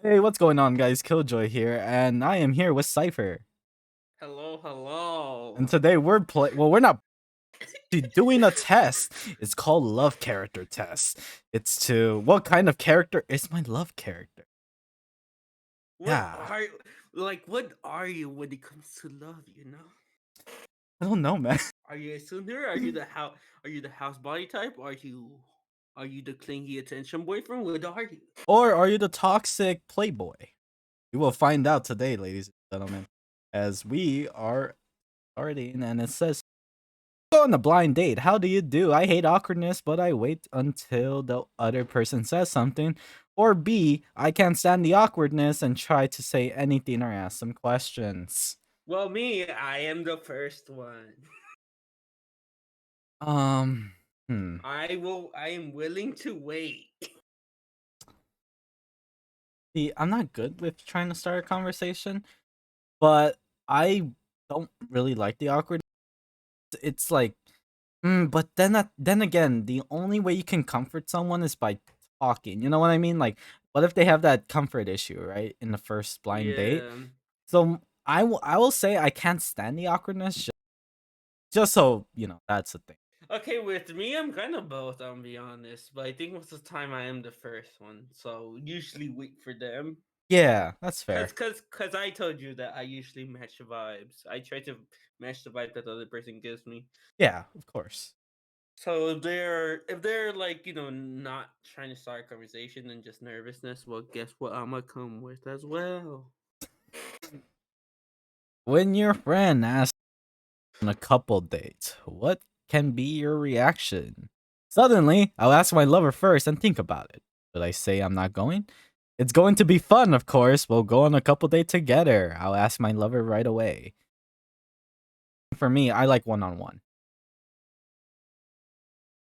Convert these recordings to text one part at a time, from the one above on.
Hey, what's going on, guys? Killjoy here, and I am here with Cypher. Hello, hello. And today we're not doing a test. It's called love character test. It's to what kind of character is my love character? What Yeah, are what are you when it comes to love, I don't know, man. Are you a sunder? Are you the house body type? Are you the clingy attention boyfriend? What are you? Or are you the toxic playboy? We will find out today, ladies and gentlemen, as we are starting, and it says go on a blind date. How do you do? I hate awkwardness, but I wait until the other person says something. Or B, I can't stand the awkwardness and try to say anything or ask some questions. Well, me, I am the first one. Um, hmm. I am willing to wait. See, I'm not good with trying to start a conversation, but I don't really like the awkward. It's like, but then again, the only way you can comfort someone is by talking. You know what I mean? Like, what if they have that comfort issue, right, in the first blind date? Yeah. So I will say I can't stand the awkwardness. Just so you know, that's the thing. Okay, with me, I'm kind of both. I'll be honest, but I think most of the time I am the first one, so usually wait for them. Yeah, that's Cause, fair. cause, cause I told you that I usually match vibes. I try to match the vibe that the other person gives me. Yeah, of course. So if they're like not trying to start a conversation and just nervousness, well, guess what? I'ma come with as well. When your friend asks on a couple date, what can be your reaction? Suddenly, I'll ask my lover first and think about it. Should I say I'm not going? It's going to be fun, of course. We'll go on a couple date together. I'll ask my lover right away. For me, I like one on one.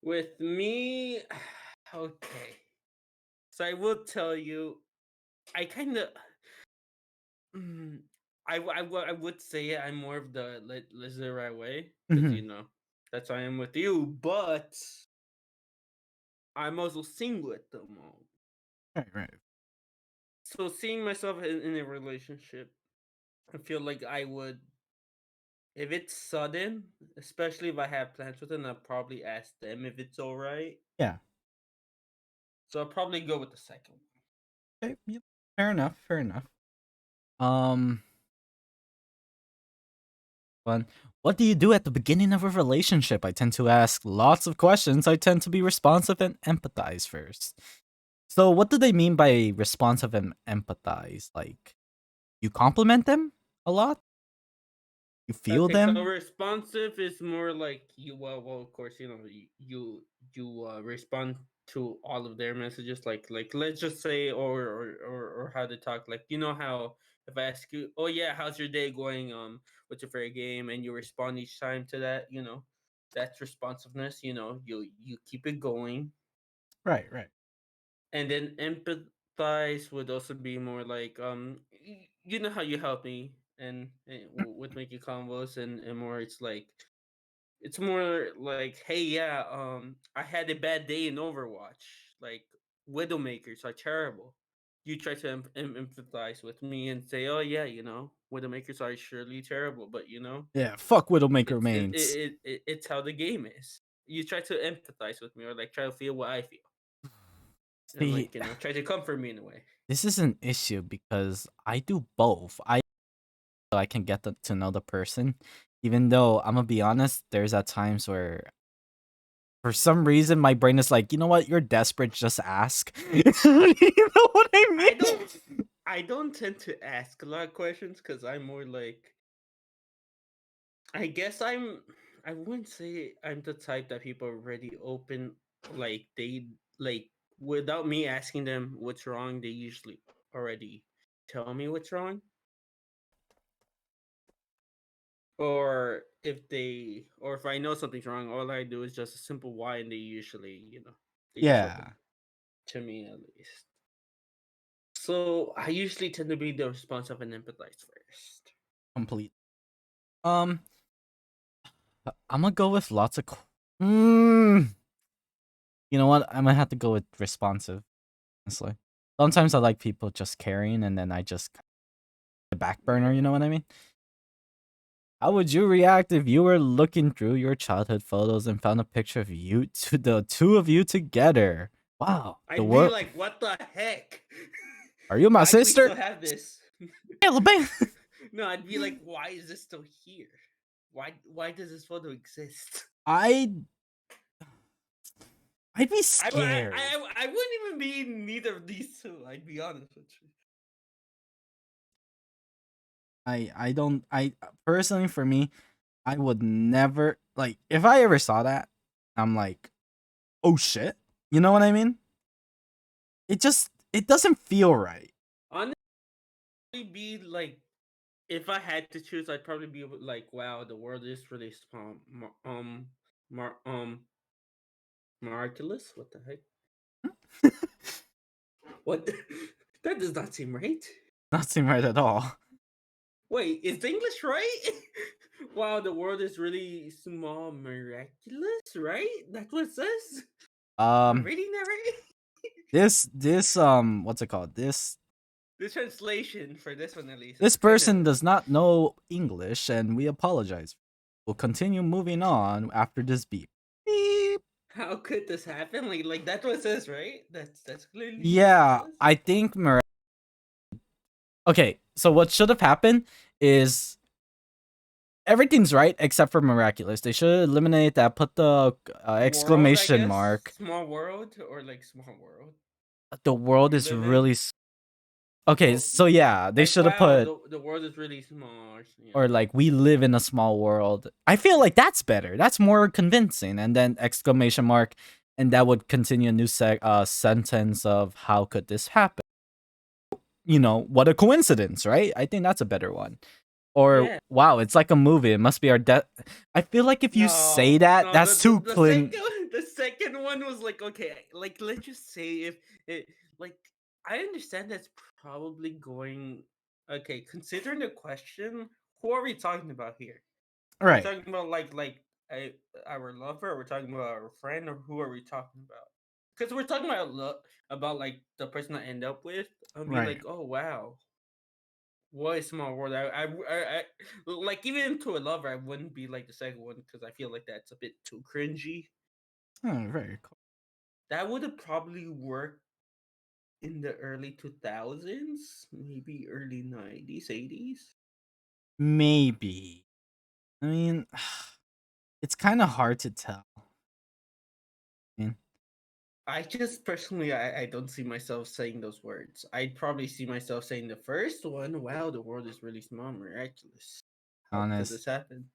With me, okay. So I will tell you, I kind of, mm, I would say I'm more of the let's do it right way because Hmm. that's why I'm with you, but I'm also single at the moment. Right, right. So seeing myself in a relationship, I feel like I would, if it's sudden, especially if I have plans with them, I'll probably ask them if it's all right. Yeah. So I'll probably go with the second one. Okay, yeah. Fair enough. Fair enough. Um, Fun. What do you do at the beginning of a relationship? I tend to ask lots of questions. I tend to be responsive and empathize first. So, what do they mean by responsive and empathize? Like, you compliment them a lot? You feel Okay, so them? responsive is more like you. Well, of course, respond to all of their messages. Like let's just say, or how they talk. Like how if I ask you, oh yeah, how's your day going? What's your favorite game? And you respond each time to that. That's responsiveness. You keep it going. Right, right. And then empathize would also be more like you know how you help me with making combos and more it's more like, hey, yeah, I had a bad day in Overwatch. Like, Widowmakers are terrible. You try to empathize with me and say, oh yeah, Widowmakers are surely terrible, but Yeah, fuck Widowmaker it's it, mains. it, it it's how the game is. You try to empathize with me or like try to feel what I feel and See, like try to comfort me in a way. this is an issue because I do both. I can get to know the person, even though I'm gonna be honest, there's at times where for some reason my brain is like, you know what, you're desperate, just ask. You know what I I don't mean? I don't tend to ask a lot of questions because I'm more like I guess I wouldn't say I'm the type that people are already open like they like without me asking them what's wrong, they usually already tell me what's wrong. Or if I know something's wrong, all I do is just a simple why and they just open Yeah, to me at least. So I usually tend to be the responsive and empathize first. complete. Um, I'm gonna go with lots of. Mm, you know what? I'm gonna have to go with responsive. Honestly. Sometimes I like people just caring, and then I just the back burner. Yeah. You know what I mean? How would you react if you were looking through your childhood photos and found a picture of the two of you together? Wow, the I'd be world. like, what the heck? Are you my Why do we sister? still have this? Alabama. No, I'd be like, why is this still here? Why does this photo exist? I I'd be I, I, scared. I wouldn't even be neither of these two. I'd be honest with you. I don't I personally for me, I would never like if I ever saw that, I'm like, oh shit. You know what I mean? It doesn't feel right. Honestly, be like, if I had to choose, I'd probably be like, wow, the world is really small. Mar- um, miraculous. What the heck? What? That does not seem right. Not seem right at all. Wait, is the English right? Wow, the world is really small, miraculous, right? That's what it says. Am I Um reading that right? this what's it called? The translation for this one, at least, This it's kind person of. does not know English and we apologize. We'll continue moving on after this beep. Beep. How could this happen? Like that's what it says, right? That's clearly Yeah, miraculous. I think okay, so what should have happened is everything's right except for miraculous. They should eliminate that. Put the World, I exclamation guess. mark. Small world or like small world The world we is live in. really okay. Well, So yeah, they like should have wow, put the world is really small. Yeah. or like we live in a small world. I feel like that's better. That's more convincing. And then exclamation mark, and that would continue a new sentence of how could this happen? You know, what a coincidence, right? I think that's a better one. Or Yeah. wow, it's like a movie. It must be our death. I feel like if you say No, that, no. that's too The Clint. second one was like, okay, like let's just say if it like I understand that's probably going. Okay, considering the question, who are we talking about here? Are we Right. talking about a, our lover? Or we're talking about our friend, or who are we talking about? Because we're talking about like the person I end up with. I'll be Right. like, oh wow, what a small world. Like even to a lover, I wouldn't be like the second one because I feel like that's a bit too cringy. Oh, very cool. That would have probably worked in the early 2000s, maybe early 90s, 80s. Maybe. I mean, it's kind of hard to tell. Man. I just personally, I don't see myself saying those words. I'd probably see myself saying the first one. Wow, the world is really small, miraculous. How could Honest. this happen?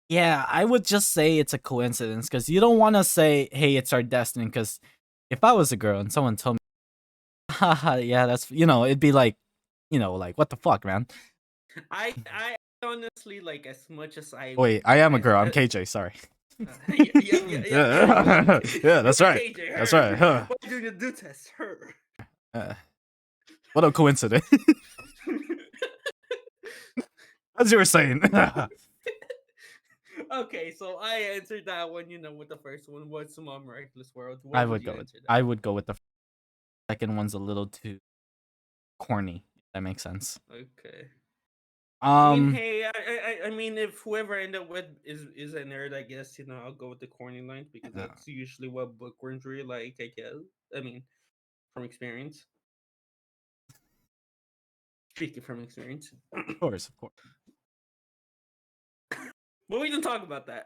Yeah, I would just say it's a coincidence because you don't want to say, "Hey, it's our destiny." Because if I was a girl and someone told me, "Haha, yeah, that's," it'd be like, like what the fuck, man. I honestly like as much as Wait, I am a girl. I'm as KJ. Sorry. yeah. Yeah, yeah, You're that's right. KJ. That's Her. right. Huh. Why do you do test her? Uh, what a coincidence. As you were saying, Okay, so I answered that one. With the first one. What's Small Miraculous World? I What would would you go with. answer that I one? would go with the second one's a little too corny. If that makes sense. Okay. I mean, Um. hey, I mean, if whoever I end up with is a nerd, I guess I'll go with the corny lines because Of that's usually what bookworms really like. I guess. I mean, from experience. Speaking from experience. course, of course. But we didn't talk about that.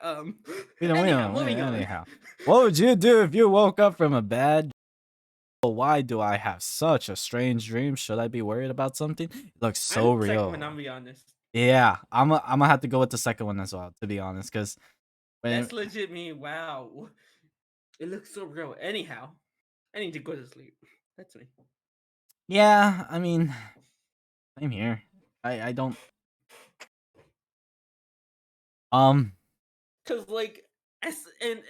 We Anyhow, don't. moving on. Anyhow, what would you do if you woke up from a bad? Why do I have such a strange dream? Should I be worried about something? It looks I'm so the second one. I'll real. be honest. Yeah, I'm gonna have to go with the second one as well. To be honest, because when That's legit me. Wow, it looks so real. Anyhow, I need to go to sleep. That's me. yeah, I mean, same here. I don't um Cause like, as and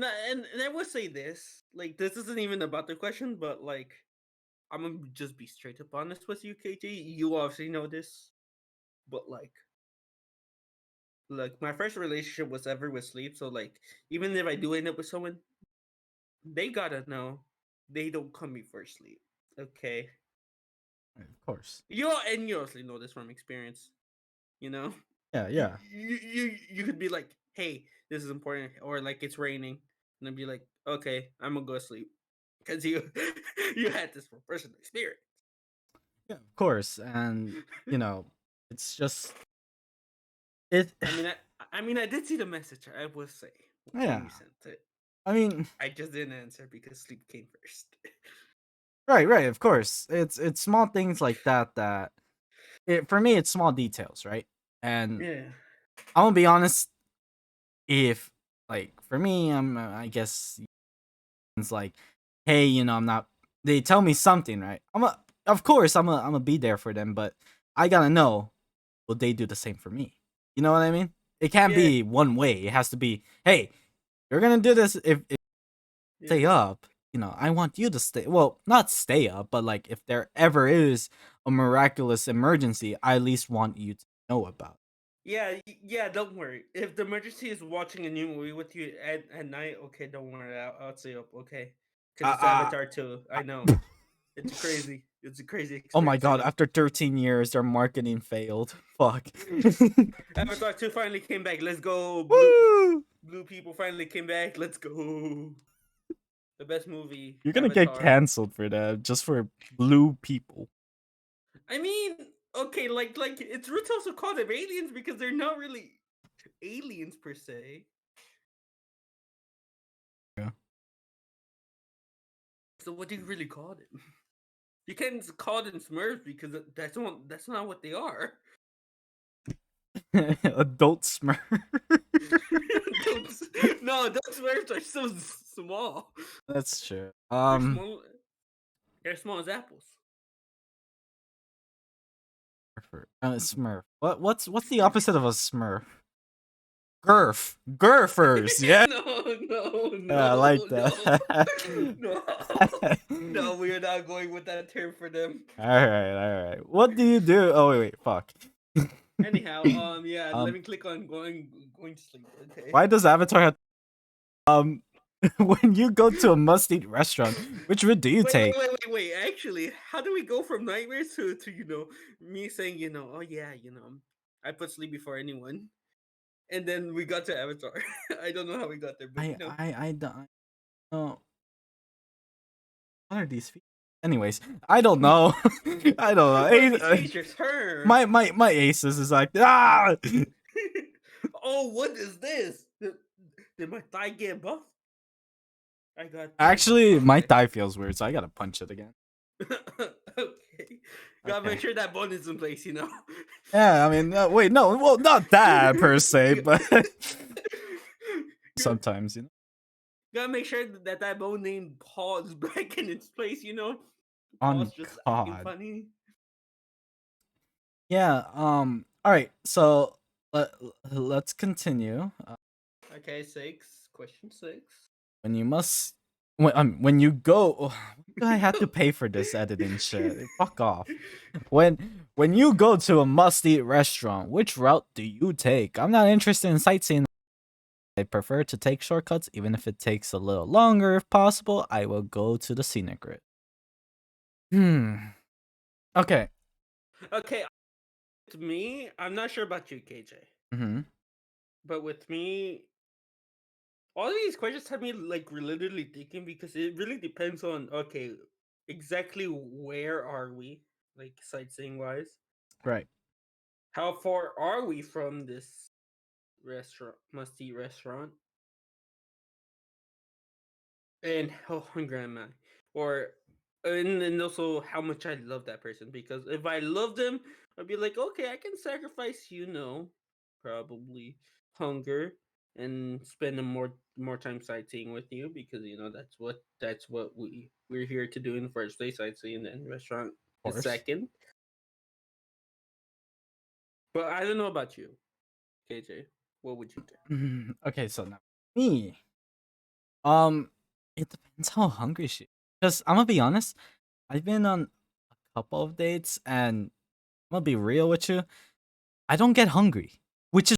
I will say this. Like, this isn't even about the question, but like, I'm gonna just be straight up honest with you, KJ. You obviously know this, but like my first relationship was ever with sleep. So like, even if I do end up with someone, they gotta know they don't come before sleep. Okay. Of course. You also know this from experience. You know, Yeah, you yeah. you could be like, hey, this is important, or like it's raining, and then be like, okay, I'm gonna go to sleep because you you had this from personal experience. Yeah, of course. And you know, it's just it. I mean, I did see the message. I will say when Yeah. you sent it, I mean, I just didn't answer because sleep came first. right, right. Of course, it's small things like that that for me it's small details, right? And Yeah, I'm gonna be honest. If like for me, I guess it's like, hey, I'm not. They tell me something, right? Of course, I'm gonna be there for them, but I gotta know, will they do the same for me? You know what I mean? It can't yeah, be one way. It has to be, hey, you're gonna do this. If yeah. stay up, I want you to stay. Well, not stay up, but like if there ever is a miraculous emergency, I at least want you to know about. Yeah, yeah. Don't worry. If the emergency is watching a new movie with you at night, okay, don't worry. I'll stay up, okay? Because it's Uh, Avatar 2. I know. uh, It's crazy. It's a crazy oh my experience, you god! know. After 13 years, their marketing failed. Fuck. Avatar 2 finally came back. Let's go. Woo! Blue people finally came back. Let's go. The best movie, You're gonna get Avatar. canceled for that just for blue people. I mean, okay, like it's roots also call them aliens because they're not really aliens per se. Yeah. So what do you really call them? You can't call them Smurfs because that's not what they are. Adult Smurf. Those, no, those Smurfs are so small. That's true. They're small. They're small as apples. Smurf. What's the opposite of a Smurf? Girth. Girthers. Yeah. No, no, I like no, no, that. no, no. We are not going with that term for them. All right, all right. What do you do? Oh wait, fuck. Anyhow, yeah. Let um, me click on going to sleep. Okay. why does Avatar have when you go to a must-eat restaurant, which route do you Wait, wait, take? wait, wait, wait. Actually, how do we go from nightmares to me saying oh yeah I put sleep before anyone, and then we got to Avatar. I don't know how we got there, but I don't know. What are these? Anyways, I don't know. I don't know. what are these features? Her. My aces is like ah. Oh, what is this? Did my thigh get buff? I got thigh buff. Actually, my Okay. thigh feels weird, so I gotta punch it again. Okay. Gotta make Okay. sure that bone is in place. Yeah, I mean, wait, no, well, not that per se, but You sometimes, gotta make sure that bone named Paul is back in its place. On Paul's just acting God. funny. Yeah. All right. So let's continue. Okay, question 6. When you must, when you go, why do I have to pay for this editing shit? Fuck off. When you go to a must-eat restaurant, which route do you take? I'm not interested in sightseeing. I prefer to take shortcuts, even if it takes a little longer. If possible, I will go to the scenic route. Okay. Okay, with me, I'm not sure about you, KJ, Mm-hmm. but with me, all of these questions have me like literally thinking because it really depends on exactly where are we, like sightseeing wise. Right. How far are we from this must eat restaurant? And how hungry am I? Or and also how much I love that person. Because if I love them, I'd be like, okay, I can sacrifice, probably hunger and spend more time sightseeing with you because that's what we're here to do in the first place, sightseeing and restaurant Of is course. second. But I don't know about you, KJ. What would you do? Okay, so now me. Um, it depends how hungry she. Because I'm gonna be honest, I've been on a couple of dates, and I'm gonna be real with you. I don't get hungry, which is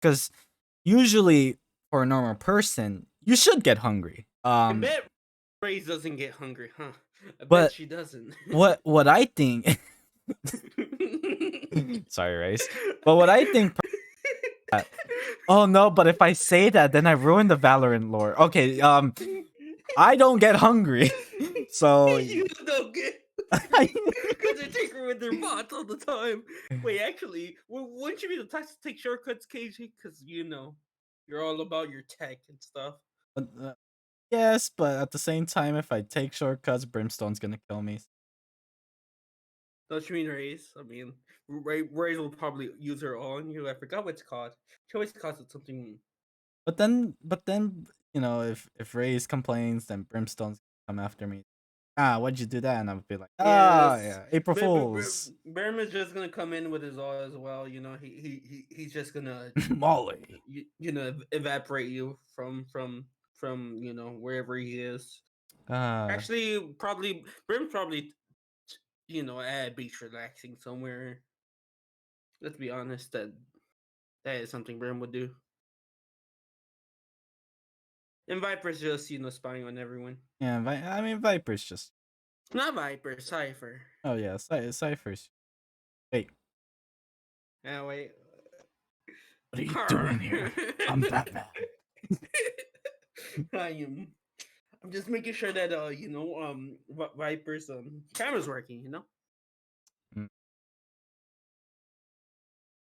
because usually for a normal person, you should get hungry. I bet Raze doesn't get hungry, huh? I bet But she doesn't. what I think, sorry, Race, but what I think. Oh no, but if I say that, then I ruin the Valorant lore. Okay, I don't get hungry, so You don't get I, because they take her with their bots all the time. Wait, actually, wouldn't you be the type to take shortcuts, KG? Because you're all about your tech and stuff. yes, but at the same time, if I take shortcuts, Brimstone's gonna kill me. Don't you mean Raze? I mean, Raze will probably use her on you. I forgot what it's called. She always calls it something. But then, if Raze complains, then Brimstone's gonna come after me. Ah, why'd you do that? And I'll be like, ah, Yes, yeah, April but Fools, Bram is just gonna come in with his all as well. He's just gonna Molly. evaporate you from wherever he is. Ah, Actually, probably Brim's probably at a beach relaxing somewhere. Let's be honest, that is something Brim would do. And Viper's just spying on everyone. yeah. I mean, Viper's just. Not Viper, Cipher. Oh yeah, Cypher's. Wait, Wait. what are you doing here? I'm Batman. I am. I'm just making sure that Viper's camera's working. Mm,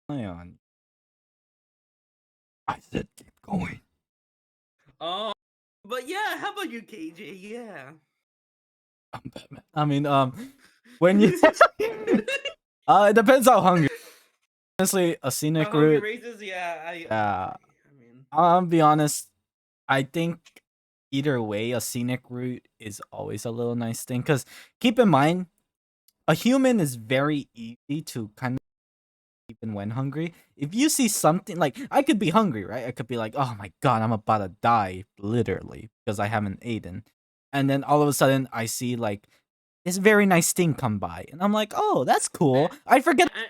Play on. I said keep going. Oh, but yeah. How about you, KJ? Yeah. I'm Batman. I mean, when you, it depends how hungry. Honestly, a How scenic hungry route. raises? Yeah, I Yeah, agree. I mean, I'll be honest. I think either way, a scenic route is always a little nice thing. Cause keep in mind, a human is very easy to kind of even when hungry. If you see something like I could be hungry, right? I could be like, oh my god, I'm about to die, literally, because I haven't eaten. And then all of a sudden I see like this very nice thing come by. And I'm like, oh, that's I, cool. I forget. I,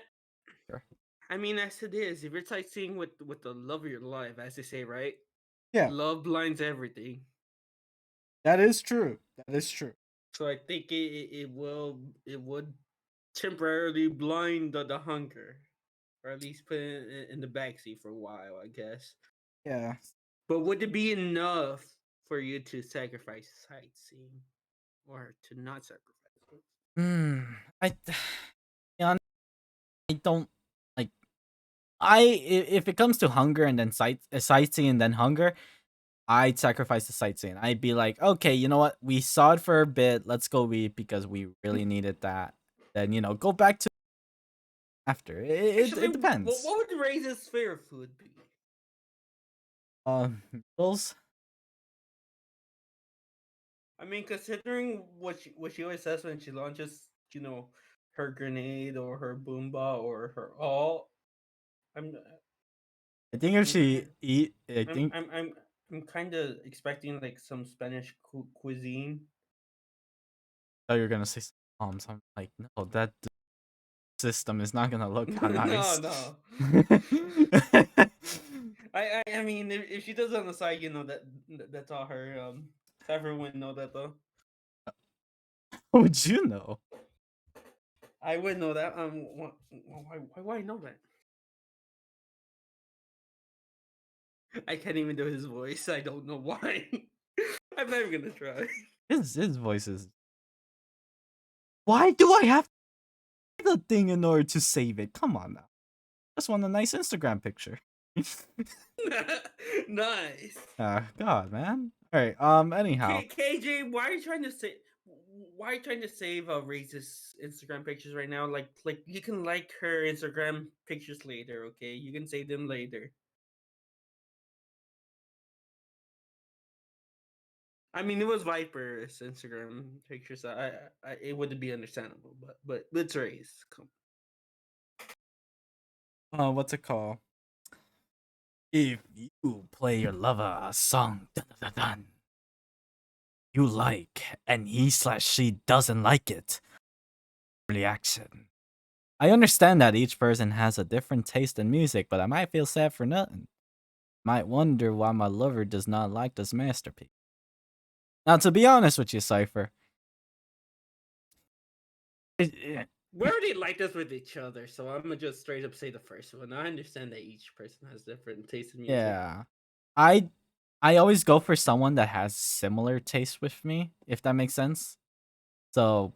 I mean, as it is, if you're sightseeing with the love of your life, as they say, right? Yeah, Love blinds everything. that is true. That is true. So I think it would temporarily blind the hunger, or at least put it in the backseat for a while, I guess. Yeah. But would it be enough for you to sacrifice sightseeing, or to not sacrifice it? Hmm. I yeah, I don't like if it comes to hunger and then sightseeing and then hunger, I'd sacrifice the sightseeing. I'd be like, okay, you know what? We saw it for a bit. Let's go eat because we really needed that. Then go back to after. Actually, It depends. what would Raise's favorite food be? Noodles. I mean, considering what she always says when she launches, her grenade or her boomba or her all, I'm I think if I'm kind she eat, I I'm think I'm I'm I'm kind of expecting like some Spanish cuisine. oh, you're gonna say bombs. I'm like, no, that system is not gonna look No, nice. no. I mean, if she does it on the side, that's all her. Cypher wouldn't know that though. How would you know? I would know that. Why would I know that? I can't even do his voice. I don't know why. I'm never gonna try. His voice is. Why do I have the thing in order to save it? Come on now. Just want a nice Instagram picture. Nice. God, man. All right. Anyhow, KJ, why are you trying to say? Why are you trying to save racist Instagram pictures right now? Like you can like her Instagram pictures later, okay? You can save them later. I mean, it was Viper's Instagram pictures. It would be understandable, but let's raise. Come. what's it called? If you play your lover a song, dun, dun, dun, dun, you like, and he/she doesn't like it, reaction. I understand that each person has a different taste in music, but I might feel sad for nothing. Might wonder why my lover does not like this masterpiece. Now, to be honest with you, Cypher, We already like this with each other, so I'm gonna just straight up say the first one. I understand that each person has different taste in music. Yeah. I I always go for someone that has similar taste with me, if that makes sense. So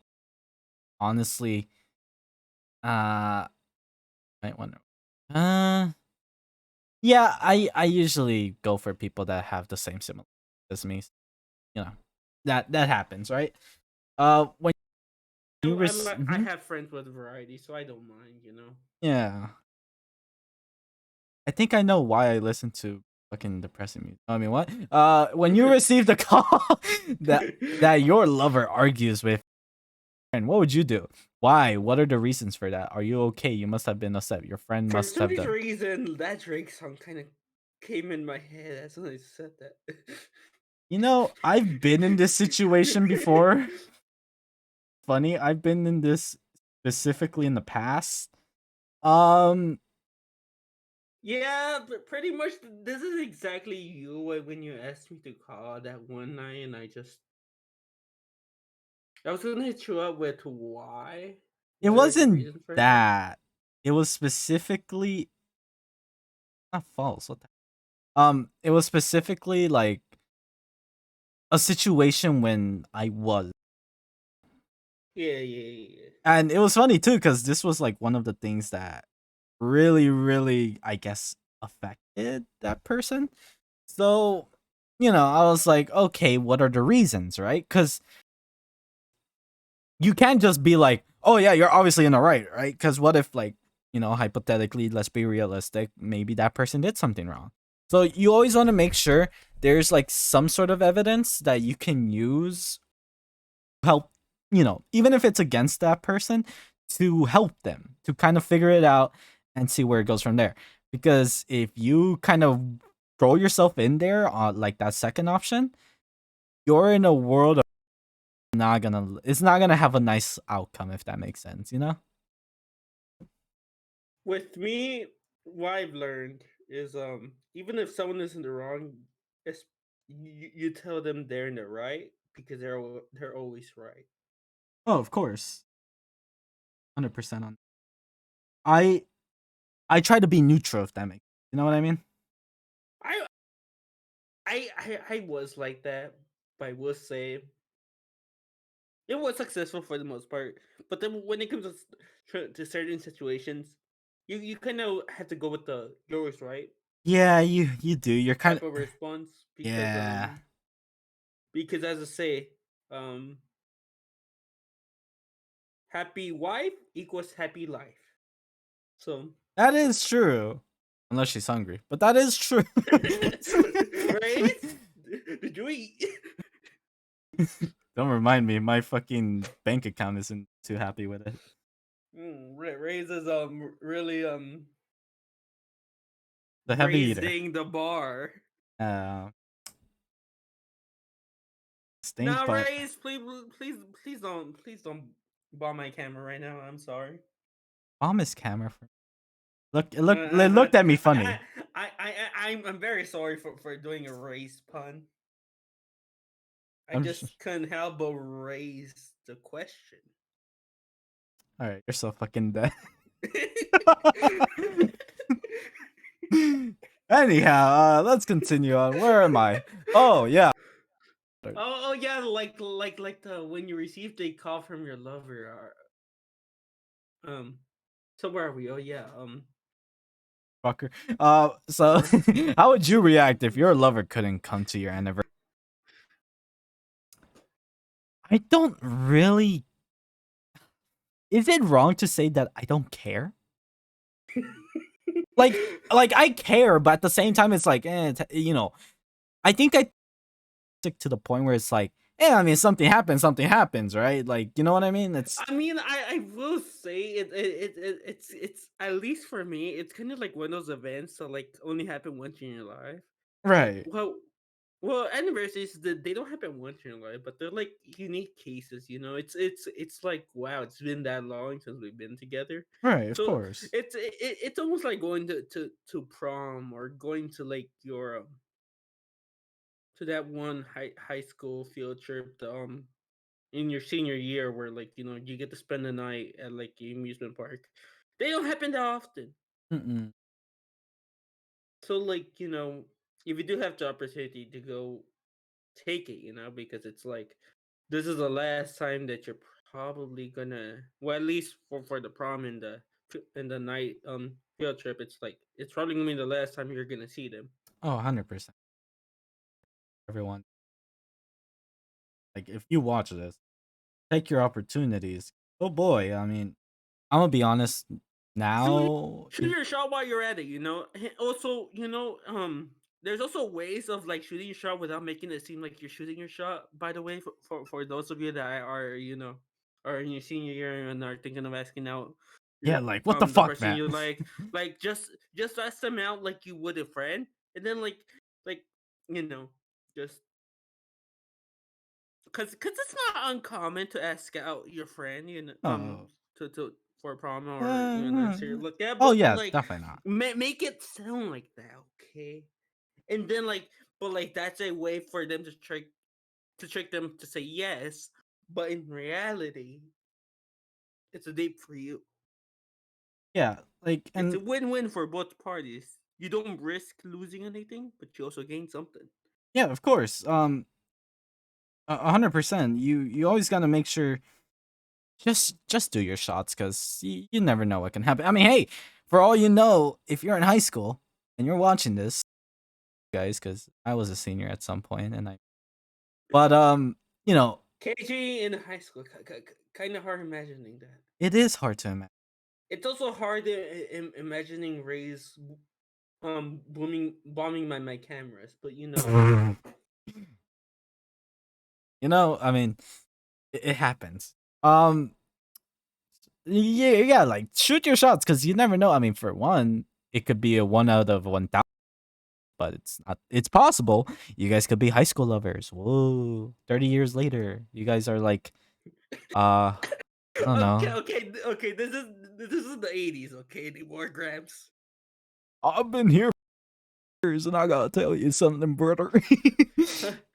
honestly, uh I wonder. Uh yeah, I usually go for people that have the same similar as me. You know. That happens, right? When you I have friends with variety, so I don't mind. You know. yeah. I think I know why I listen to fucking depressing music. I mean, what? When you receive the call that your lover argues with, and what would you do? Why? What are the reasons for that? Are you okay? You must have been upset. Your friend For must some have done. reason, that Drake song kind of came in my head as soon as I said that. You know, I've been in this situation before. Funny, I've been in this specifically in the past. Um, Yeah, but pretty much this is exactly you when you asked me to call that one night, and I was gonna hit you up with why. it What are the wasn't reasons for that? that. It was specifically not false. What the it was specifically like a situation when I was. Yeah, yeah, yeah. And it was funny too, because this was like one of the things that really, really, I guess, affected that person. So, I was like, okay, what are the reasons, right? Because you can't just be like, oh yeah, you're obviously in the right? Because what if, like, hypothetically, let's be realistic, maybe that person did something wrong. So you always want to make sure there's like some sort of evidence that you can use help, even if it's against that person, to help them to kind of figure it out and see where it goes from there. Because if you kind of throw yourself in there on like that second option, you're in a world of it's not gonna have a nice outcome, if that makes sense. With me, what I've learned is even if someone is in the wrong, you tell them they're in the right because they're always right. Oh, of course. 100% on. I I try to be neutral, if that makes, you know what I mean? I I was like that, but I will say it was successful for the most part. But then when it comes to certain situations, you kind of have to go with the yours right Yeah, you do. You're kind type of of response yeah. because as I say, um happy wife equals happy life. So That is true. Unless she's hungry. But that is true. right? Did you eat? Don't remind me. My fucking bank account isn't too happy with it. Raises really The heavy eater. raising the bar. Uh stink, Now, but Raise, please don't bomb my camera right now. I'm sorry. bomb his camera for look it Uh, look it I, looked at me I, funny. I'm very sorry for doing a raise pun. I I'm just just couldn't help but raise the question. alright, you're so fucking dead. Anyhow, let's continue on. Where am I? Oh yeah. Oh yeah, like the when you received a call from your lover. Um, so where are we? Oh yeah. Fucker. So how would you react if your lover couldn't come to your anniversary? I don't really. Is it wrong to say that I don't care? Like I care, but at the same time, it's like, I think I stick to the point where it's like, I mean, something happens, right? Like, you know what I mean? It's I mean, I will say it's at least for me, it's kind of like one of those events that like only happen once in your life. right, Well, well, anniversaries they don't happen once in your life, but they're like unique cases. You know, it's like wow, it's been that long since we've been together. right, of So course. it's almost like going to prom or going to like your to that one high school field trip. in your senior year where like you get to spend the night at like the amusement park. They don't happen that often. Mm-mm. So like if you do have the opportunity to go, take it. Because it's like this is the last time that you're probably gonna, well, at least for the prom and the night field trip. It's like it's probably gonna be the last time you're gonna see them. Oh, 100%. Everyone, like, if you watch this, take your opportunities. Oh boy, I mean, I'm gonna be honest. shoot Now, shoot your shot while you're at it. Also, there's also ways of like shooting your shot without making it seem like you're shooting your shot. By the way, for those of you that are in your senior year and are thinking of asking out yeah, your like, what the the fuck, person man? you like just ask them out like you would a friend, and then like you know just because it's not uncommon to ask out your friend, Oh, to for a prom or uh, serious look at, oh but yeah, like definitely not. make it sound like that, okay? And then like, but like that's a way for them to trick them to say yes, but in reality, it's a date for you. Yeah, like, It's a and win-win for both parties. You don't risk losing anything, but you also gain something. yeah, of course. 100%. You always gotta make sure just do your shots because you never know what can happen. I mean, hey, for all you know, if you're in high school and you're watching this, guys, because I was a senior at some point, and but you know, KG in high school, kind of hard imagining that. it is hard to imagine. It's also hard imagining Ray's bombing my cameras, but I mean, it happens. Um, yeah, like shoot your shots because you never know. I mean, for one, it could be a 1 out of 1,000, but it's not. It's possible. You guys could be high school lovers. Whoa, 30 years later, you guys are like, I don't okay, know. okay. This is the '80s. Okay, the war grabs. I've been here for years, and I gotta tell you something, brother.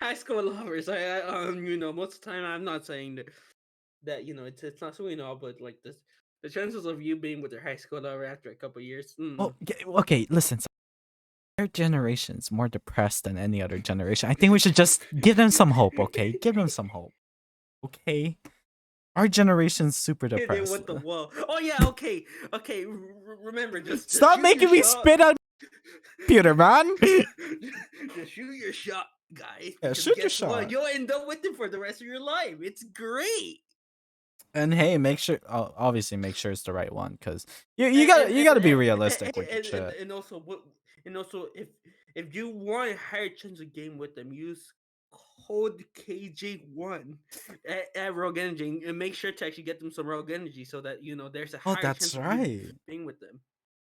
High school lovers. Most of the time I'm not saying that it's not so but like this, the chances of you being with your high school lover after a couple years. Well, okay, listen. Our generation's more depressed than any other generation. I think we should just give them some hope, okay? Give them some hope, okay? Our generation's super Hit it depressed. with the wall. Oh yeah, okay, okay. Remember, just Stop shoot your making me shot. spit on computer, man. Just shoot your shot, guys. Yeah, Because shoot your guess what? shot. You'll end up with him for the rest of your life. It's great. And hey, make sure obviously make sure it's the right one cuz you And got to be realistic with your shit. and also what and also if you want a higher chance of game with them, use code KJ1 at Rogue Energy and make sure to actually get them some Rogue Energy so that there's a Oh, higher that's chance of you right. being with them.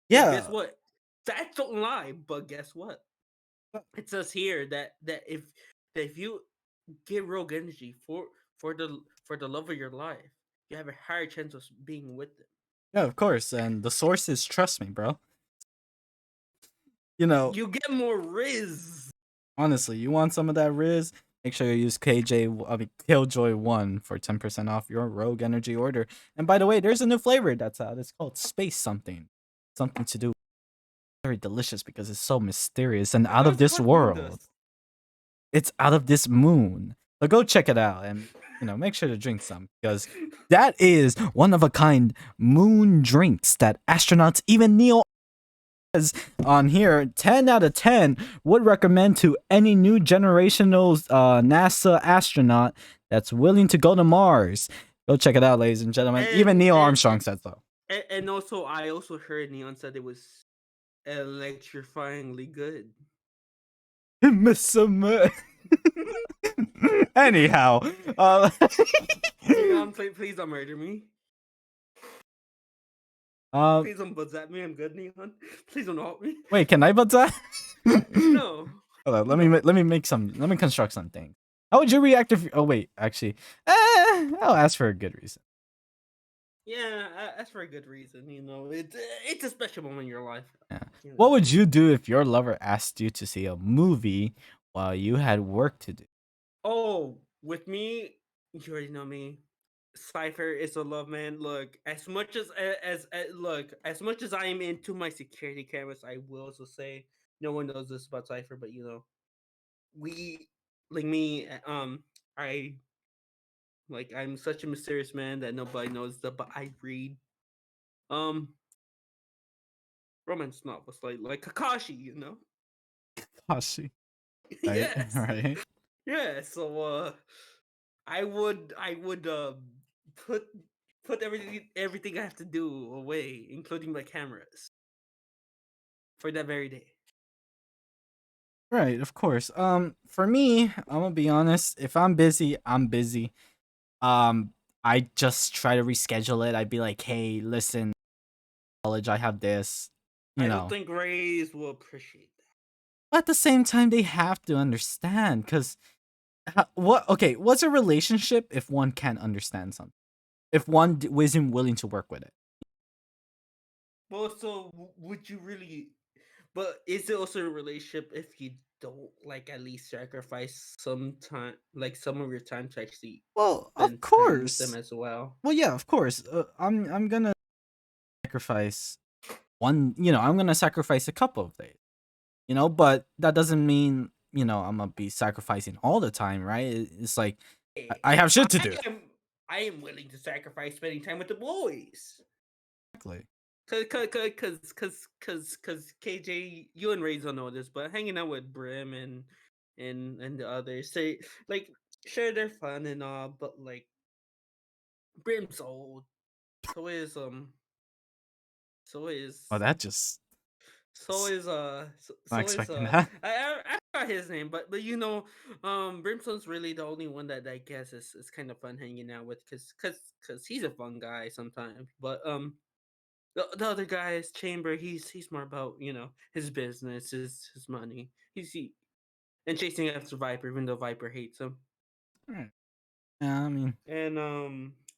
Because guess Yeah. what? That don't lie, but guess what? It says here that if you give Rogue Energy for the love of your life, you have a higher chance of being with them. Yeah, of course. And the source is trust me, bro. You know, You get more Riz. honestly, you want some of that Riz? Make sure you use I mean Killjoy1 for 10% off your Rogue Energy order. And by the way, there's a new flavor that's out. It's called Space something. Something to do very delicious because it's so mysterious and I out thought of it's this called Moon world. Dust. It's out of this moon. So go check it out and make sure to drink some because that is one of a kind moon drinks that astronauts, even Neil says on here, 10 out of 10 would recommend to any new generational NASA astronaut that's willing to go to Mars. Go check it out, ladies and gentlemen. Even and Neil and Armstrong said so. and also I also heard Neon said it was electrifyingly good. Miss Anyhow, uh, Neon, please don't murder me. um, Please don't buzz at me. I'm good, Neon. Please don't help me. wait, can I but that? No, Hold on, no. let me construct something. How would you react if? Oh wait, actually, I'll ask for a good reason. Yeah, that's for a good reason. It's a special moment in your life. Yeah. You What know. would you do if your lover asked you to see a movie while you had work to do? Oh, with me, You already know me. Cypher is a love man. Look, as much as I am into my security cameras, I will also say no one knows this about Cypher, but we like me. I I'm such a mysterious man that nobody knows that, but I read um romance novels like Kakashi. Kashi. Right, Yes, right. yeah. So I would put put everything I have to do away, including my cameras, for that very day. Right, of course. For me, I'm gonna be honest. If I'm busy, I'm busy. Um, I just try to reschedule it. I'd be like, hey, listen, college, I have this, you I don't know. think Rays will appreciate that. But at the same time, they have to understand because what? Okay, what's a relationship if one can't understand something? If one isn't willing to work with it? Well, so would you really? But is it also a relationship if you don't like at least sacrifice some time, like some of your time to actually Well, of spend time with them course. as well? Well, yeah, of course. I'm gonna sacrifice one. You know, I'm gonna sacrifice a couple of days. You know, but that doesn't mean I'm gonna be sacrificing all the time, right? It's like Hey, I have shit to I do. am I am willing to sacrifice spending time with the boys. Exactly. Cause KJ, you and Ray don't know this, but hanging out with Brim and the others, they like sure they're fun and all, but like Brim's old, so is so Oh, is that just so is not so is expecting that. I forgot his name, but Brimstone's really the only one that I guess is kind of fun hanging out with, cause he's a fun guy sometimes, but the other guy is Chamber. He's more about his business, his money. And chasing after Viper, even though Viper hates him. Right. Yeah, I mean, And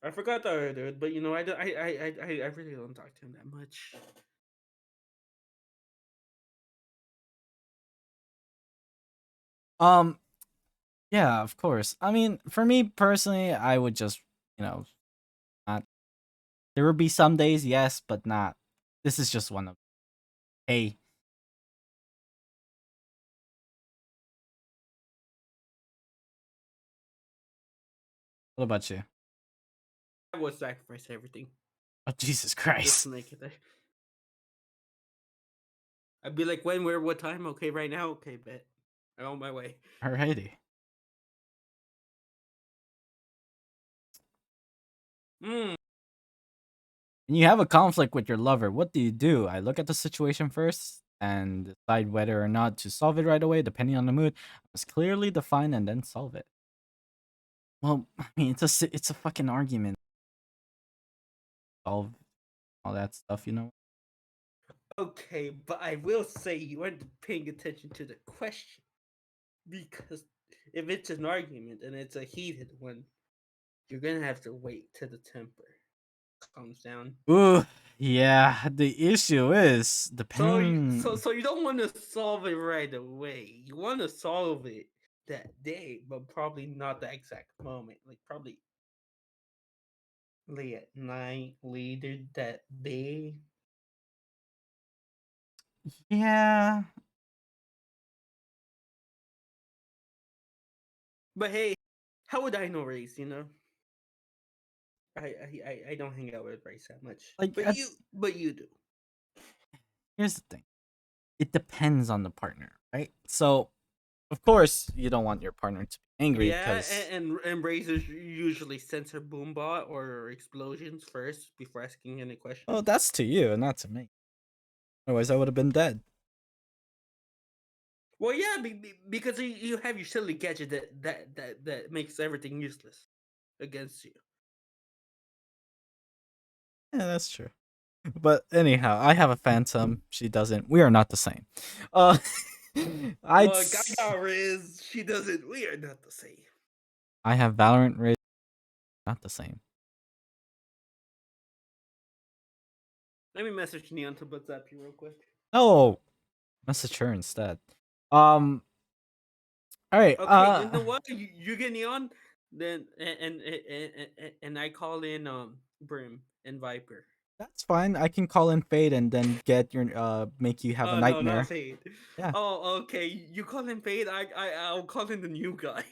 I forgot the other dude, but I really don't talk to him that much. um, yeah, of course. I mean, for me personally, I would just not. There would be some days, yes, but not. This is just one of. Hey, what about you? I would sacrifice everything Oh, Jesus just Christ! to make it there. I'd be like, when, where, what time? Okay, right now. Okay, bet. I'm on my way. Alrighty. Mm. When you have a conflict with your lover, what do you do? I look at the situation first and decide whether or not to solve it right away, depending on the mood. I must clearly define and then solve it. Well, I mean, it's a fucking argument. Solve all that stuff, you know. Okay, but I will say you aren't paying attention to the question, because if it's an argument and it's a heated one, you're gonna have to wait till the temper calms down. Ooh, yeah. The issue is So you don't want to solve it right away. You want to solve it that day, but probably not the exact moment. Like probably late at night, later that day. Yeah. But hey, how would I know Race? I don't hang out with Race that much. Like, But you do. here's the thing. It depends on the partner, right? So, of course, you don't want your partner to be angry Yeah, because, and Razors usually censor boombot or explosions first before asking any well, questions. that's to you, not to me. Otherwise, I would have been dead. Well, yeah, because you have your silly gadget that makes everything useless against you. Yeah, that's true. But anyhow, I have a phantom. She doesn't. We are not the same. Uh, I'd. Look, I got Riz. She doesn't. We are not the same. I have Valorant raid. Not the same. Let me message Neon to WhatsApp you real quick. No, message her instead. Um. All right. Okay, you know what? You get Neon. Then and I call in Brim and Viper. That's fine. I can call in Fade and then get your make you have a Oh no, not nightmare. Fade. Yeah. Oh, okay. You call in Fade. I'll call in the new guy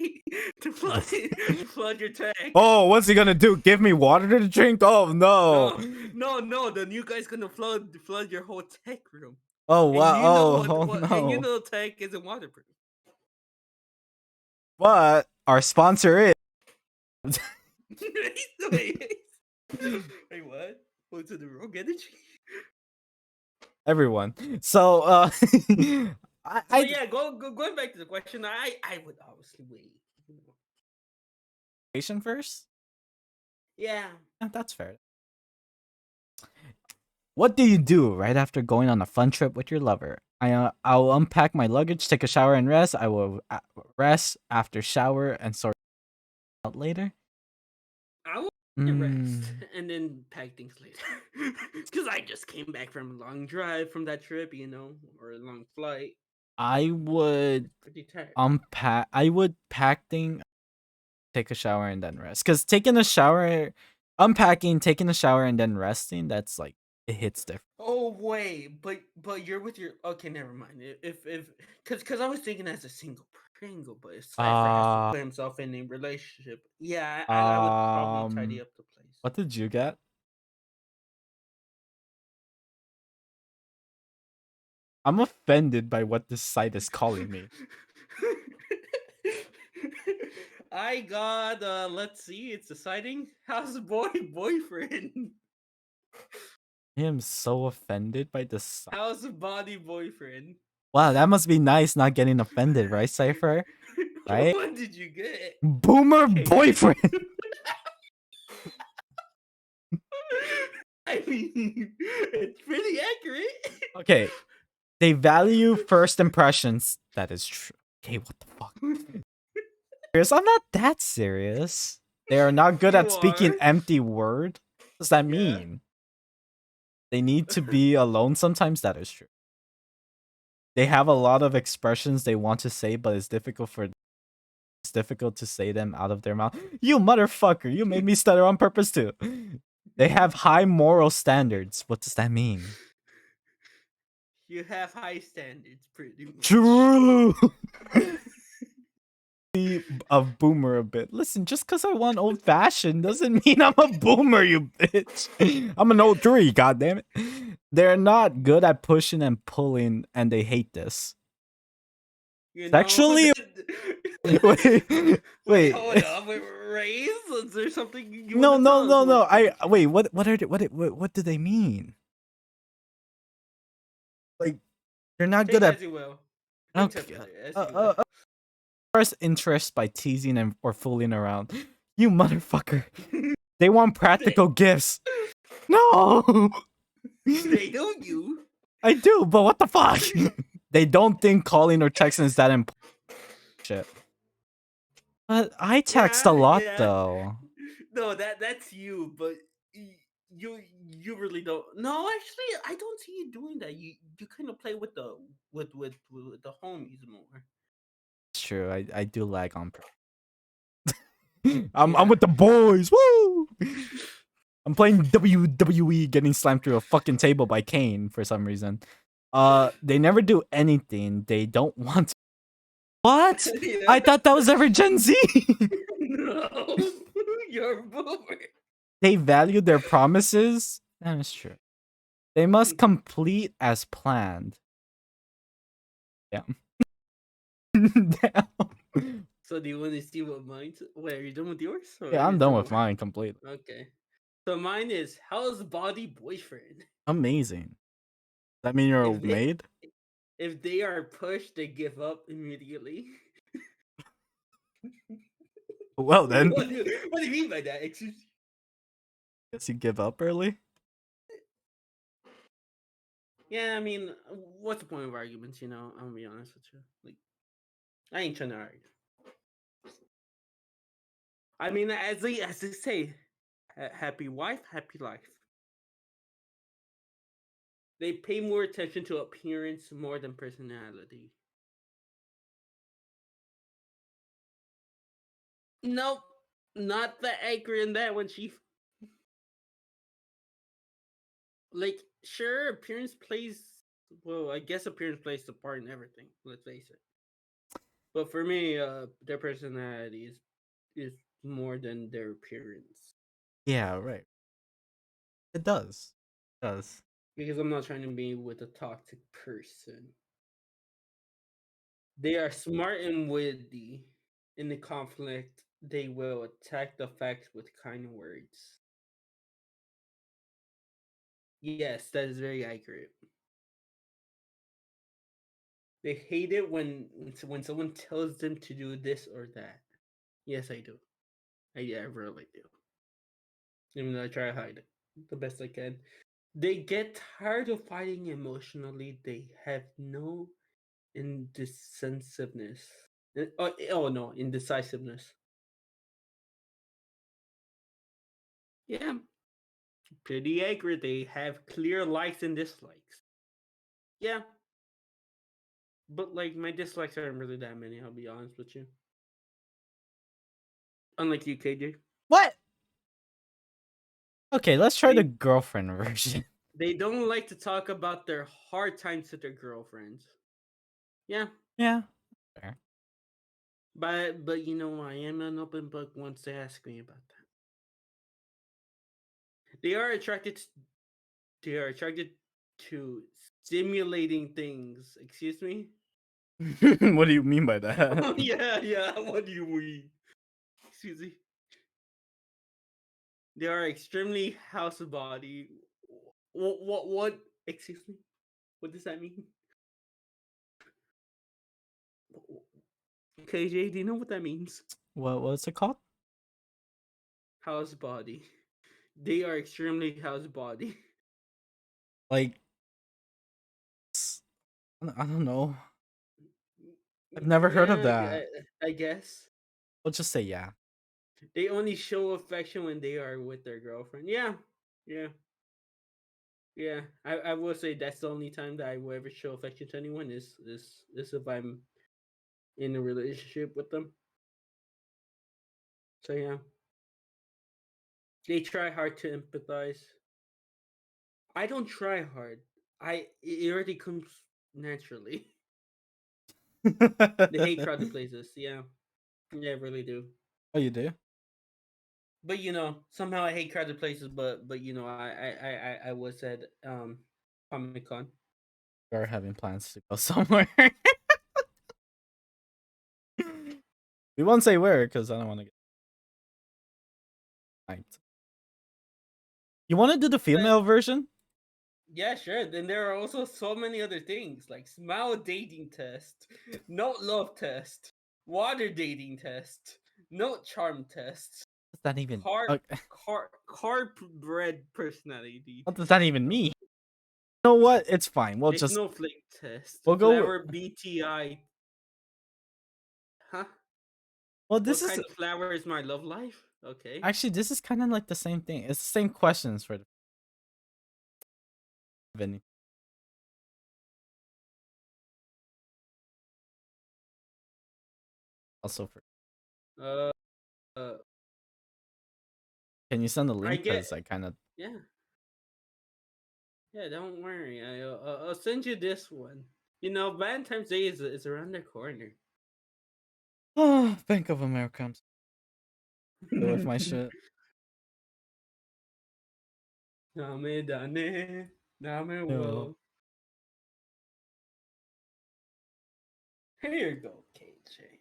to flood your tank. Oh, what's he gonna do? Give me water to drink? Oh no. No, no. The new guy's gonna flood your whole tech room, Oh and wow. you know Oh, oh and you no. know the tank isn't waterproof. But our sponsor is wait, wait, what? What's in the rogue energy? everyone. So So I yeah, going back to the question. I would obviously wait. patient first? Yeah. Yeah, that's fair. What do you do right after going on a fun trip with your lover? I'll unpack my luggage, take a shower, and rest. I will rest after shower and sort out later. I will rest Mm, and then pack things later. Because I just came back from a long drive from that trip, or a long flight. I would Pretty tired. unpack. I would pack things, take a shower, and then rest. Cause taking a shower, unpacking, taking a shower, and then resting. That's like it hits different. Oh wait, but you're with your okay. Never mind. If because I was thinking as a single, but if Cypher has to Uh, put himself in a relationship, yeah, I would probably tidy um, up the place. what did you get? I'm offended by what this site is calling me. I got let's see, it's deciding house boyfriend. I am so offended by this site. House body boyfriend. Wow, that must be nice not getting offended, right, Cypher? Right? What did you get? Boomer K. boyfriend. I mean, it's pretty accurate. Okay, they value first impressions. That is true. Okay, what the fuck? Serious? I'm not that serious. They are not good You at speaking are. empty word. What does that Yeah. mean? They need to be alone sometimes. That is true. They have a lot of expressions they want to say, but it's difficult to say them out of their mouth. You motherfucker! You made me stutter on purpose too. They have high moral standards. What does that mean? You have high standards, pretty much. True. Of boomer a bit. Listen, just because I want old fashioned doesn't mean I'm a boomer, you bitch. I'm an old three, goddammit. They're not good at pushing and pulling, and they hate this. You know, Sexually? Wait, wait, wait. hold up. Wait, Raise? Is there something you want No, to no, tell us no, more no. I specifically? wait. What are they, what do they mean? Like they're not Take good it at as you will. okay. Interpret it as you will. First interest by teasing and or fooling around. You motherfucker. They want they, practical gifts. No. they don't you. I do, but what the fuck? They don't think calling or texting is that important. Shit. But I text a Yeah, lot yeah. though. No, that's you, but you really don't. No, actually, I don't see you doing that. You kind of play with the with the homies more. It's true. I do lag on. I'm Yeah. with the boys. Woo! I'm playing WWE, getting slammed through a fucking table by Kane for some reason. They never do anything. They don't want to. What? Yeah. I thought that was every Gen Z. No, you're a boomer. They value their promises. That is true. They must complete as planned. Yeah. Damn. So do you want to see what mine's? Wait, are you done with yours, or Yeah, I'm is done there with more? mine completely. Okay. So mine is how's body boyfriend. Amazing. That mean you're If they made? if they are pushed, they give up immediately. Well then, What do you mean by that? Excuse me. guess you give up early. Yeah, I mean, what's the point of arguments? I'm gonna be honest with you. Like, I ain't trying to argue. I mean, as they say, happy wife, happy life. They pay more attention to appearance more than personality. Nope. Not that accurate in that when she like sure appearance plays well, I guess appearance plays the part in everything, let's face it. But for me, their personality is more than their appearance. Yeah, right. It does. It does. Because I'm not trying to be with a toxic person. They are smart and witty. In the conflict, they will attack the facts with kind words. Yes, that is very accurate. They hate it when someone tells them to do this or that. Yes, I do. I really do. Even though I try to hide it the best I can. They get tired of fighting emotionally. They have no indecisiveness. Oh no, indecisiveness. Yeah, pretty accurate. They have clear likes and dislikes. Yeah, but like my dislikes aren't really that many. I'll be honest with you. Unlike you, KJ. What? Okay, let's try the See, girlfriend version. they don't like to talk about their hard times with their girlfriends. Yeah, Yeah. Fair. but you know I am an open book once they ask me about that. They are attracted. They are attracted to stimulating things. Excuse me. What do you mean by that? Oh yeah, yeah. What do you mean? Excuse me. They are extremely house body. What? Excuse me. What does that mean? KJ, do you know what that means? What's it called? House body. They are extremely house body. Like, I don't know. I've never heard of Yeah, that. I guess We'll just say yeah. they only show affection when they are with their girlfriend. Yeah, yeah, yeah. I will say that's the only time that I will ever show affection to anyone is if I'm in a relationship with them. So yeah, they try hard to empathize. I don't try hard. It already comes naturally. The hate crowded places. Yeah, yeah, I really do. Oh, you do? But you know, somehow I hate crowded places. But you know, I was at Comic Con. We're having plans to go somewhere. We won't say where because I don't want to get sniped. You want to do the But female version? yeah, sure. Then there are also so many other things like smile dating test, note love test, water dating test, note charm test, What's that even? carp bread personality, What does that even mean? You know what? It's fine. a snowflake test, We'll go. flower BTI. Huh? Well, this What is kind of flower is my love life? Okay. actually this is kind of like the same thing. It's the same questions for the venue. Also for. Uh, uh Can you send the I link? get Cause I kind of. yeah. Yeah, don't worry. I'll send you this one. You know, Valentine's Day is around the corner. Oh, Bank of America. I'm so with my shit. Dame dane, dame No. wo. Here you go, KJ.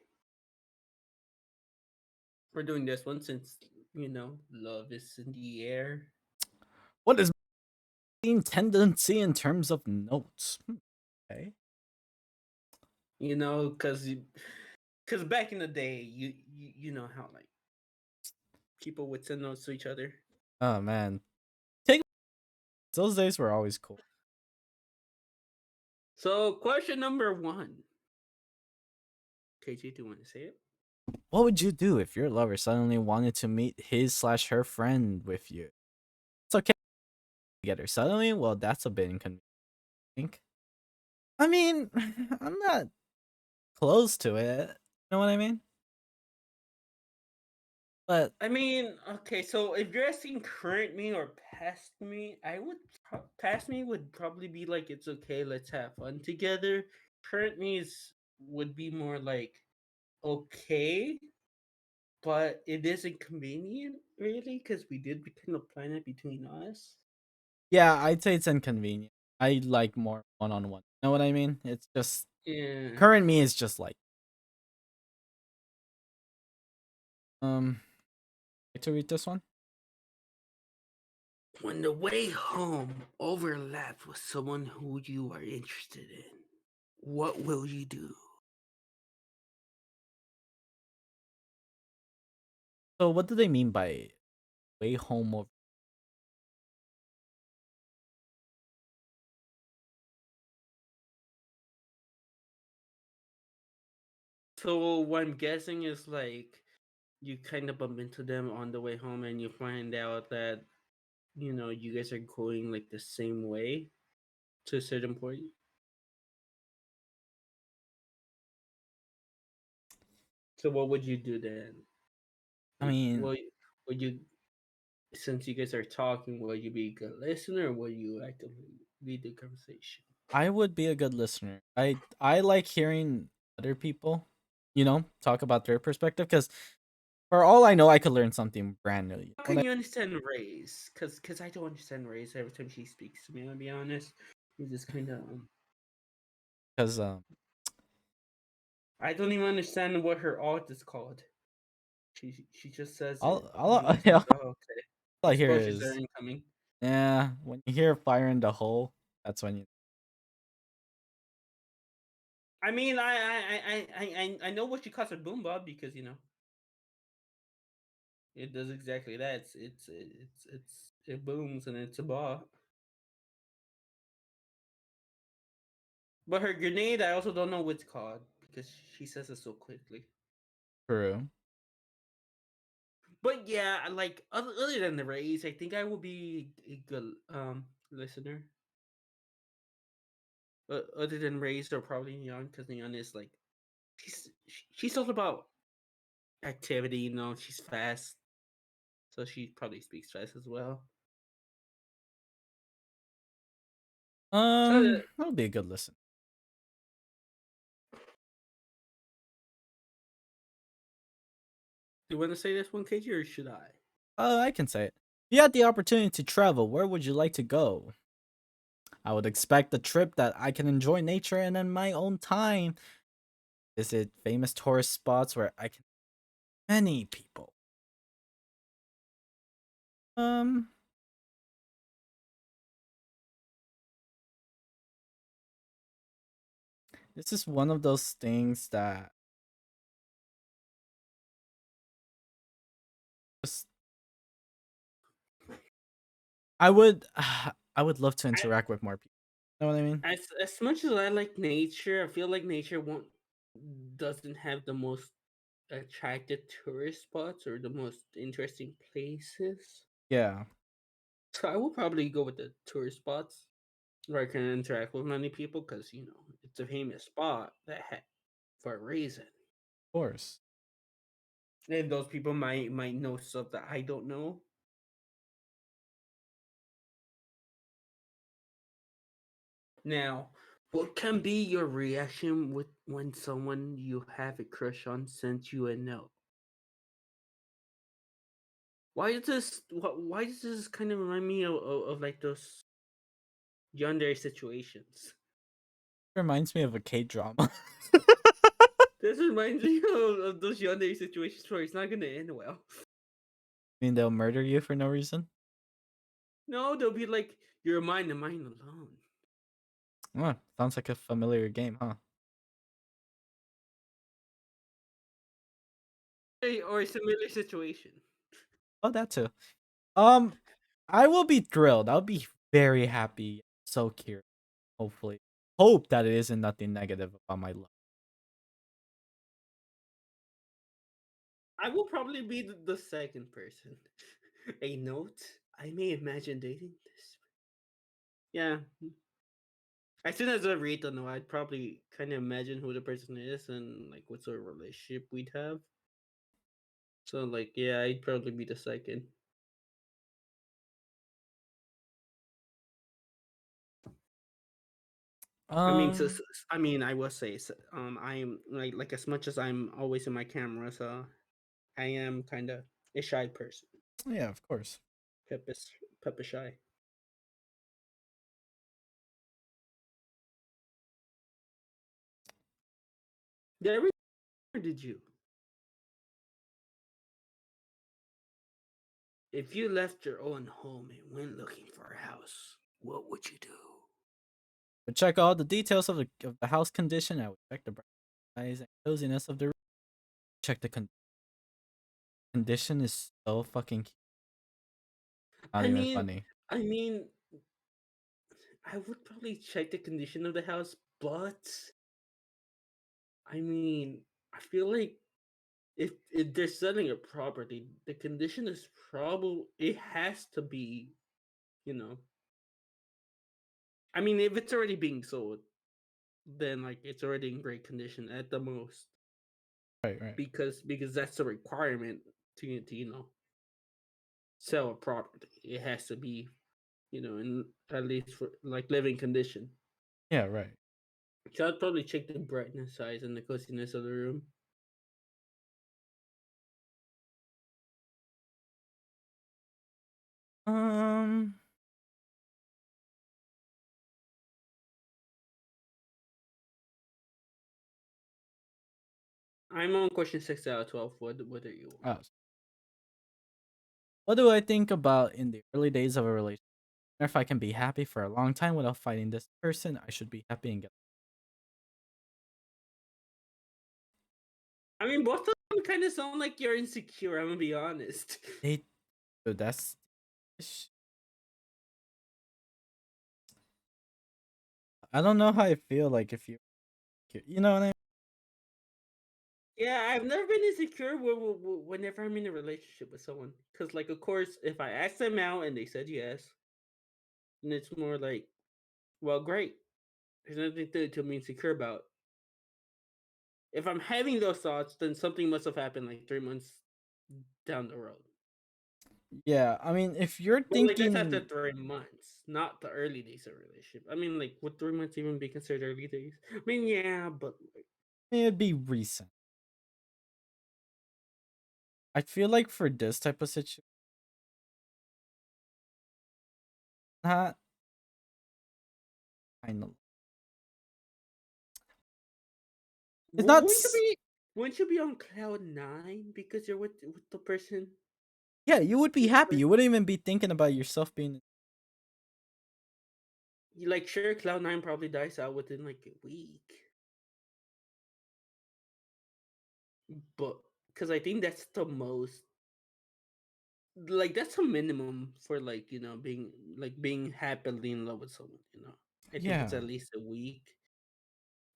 We're doing this one since you know love is in the air. What is tendency in terms of notes? Okay. You know, cause back in the day, you know how like people would send notes to each other. Oh man, take those days were always cool. So question number one, KJ, do you want to say it? What would you do if your lover suddenly wanted to meet his/her friend with you? It's okay together suddenly. Well, that's a bit inconvenient. I think. I mean, I'm not close to it. You know what I mean? But I mean, okay, so if you're asking current me or past me, past me would probably be like it's okay, let's have fun together. Current me is would be more like okay, but it is inconvenient really because we did kind of plan it between us. yeah, I'd say it's inconvenient. I like more one on one. Know what I mean? It's just Yeah. current me is just like like to read this one. When the way home overlaps with someone who you are interested in, what will you do? So what do they mean by way home over? So what I'm guessing is like you kind of bump into them on the way home and you find out that you guys are going like the same way to a certain point. So what would you do then? I mean, Will would you since you guys are talking, will you be a good listener or will you actively lead the conversation? I would be a good listener. I like hearing other people, talk about their perspective because for all I know, I could learn something brand new. How can you understand Ray's? Cause I don't understand Ray's every time she speaks to me. I'll be honest. You just kind of Because I don't even understand what her art is called. She just says it. all I'm just like, all oh okay. I hear Explosions are is incoming. yeah. When you hear fire in the hole, that's when you I mean, I know what she calls her boom bob because it does exactly that. It booms and it's a ball. But her grenade, I also don't know what it's called because she says it so quickly. true. But yeah, like other than the race, I think I will be a good listener. But other than Raised or probably Neon, because Neon is like she's all about activity. She's fast, so she probably speaks fast as well. So, That'll be a good listen. do you want to say this one, KG, or should I? I can say it. If you had the opportunity to travel, where would you like to go? I would expect a trip that I can enjoy nature and in my own time. Visit famous tourist spots where I can many people. Um, this is one of those things that just I would I would love to I, interact with more people. Know what I mean? as much as I like nature, I feel like nature won't doesn't have the most attractive tourist spots or the most interesting places. Yeah, So I will probably go with the tourist spots where I can interact with many people because it's a famous spot for a reason, of course. and those people might know stuff that I don't know. Now, what can be your reaction with when someone you have a crush on sends you a note? Why does this kind of remind me of like those yandere situations? Reminds me of a K drama. This reminds me of those yandere situations where it's not gonna end well. I mean, they'll murder you for no reason. No, they'll be like, "You're mine and mine alone." Sounds like a familiar game, huh? Or a similar situation. Oh, that too. Um, I will be thrilled. I'll be very happy. So curious. Hopefully, hope that it isn't nothing negative about my love. I will probably be the second person. A note? I may imagine dating this. Yeah. As soon as I read the note, I'd probably kind of imagine who the person is and like what sort of relationship we'd have. So like, yeah, I'd probably be the second. I mean, Um, I mean, I will say, I am like as much as I'm always in my camera, so I am kind of a shy person. yeah, of course. Pep is Pep is shy. Did I read or did you? If you left your own home and went looking for a house, what would you do? But check all the details of the house condition. I would check the bright size and coziness of the room. Check the condition is so fucking cute. Not I even mean, funny. I mean, I would probably check the condition of the house, but I mean, I feel like if they're selling a property, the condition is probably it has to be, you know. I mean, if it's already being sold, then like it's already in great condition at the most, Right, right. because that's the requirement to sell a property. It has to be, in at least for like living condition. Yeah, right. So I'd probably check the brightness, size, and the coziness of the room. Um, I'm on question 6 out of 12. What are you on? oh, what do I think about in the early days of a relationship? If I can be happy for a long time without fighting this person, I should be happy and get. I mean, both of them kind of sound like you're insecure. I'm gonna be honest. They, dude, that's. I don't know how I feel like if you know what I mean? Yeah, I've never been insecure whenever I'm in a relationship with someone. Because, like, of course, if I asked them out and they said yes, then it's more like, well, great. There's nothing to be insecure about. If I'm having those thoughts, then something must have happened like 3 months down the road. Yeah, I mean, if you're But, like, that's after thinking, 3 months, not the early days of a relationship. I mean, like, would 3 months even be considered early days? I mean, yeah, but, like, it'd be recent. I feel like for this type of situation, not kind of. It's not. wouldn't you be wouldn't you be on cloud 9 because you're with the person? Yeah, you would be With the happy. You person? wouldn't even be thinking about yourself being. Like, sure, cloud 9 probably dies out within like a week, but because I think that's the most, like, that's a minimum for, like, being happily in love with someone. I think it's Yeah, at least a week.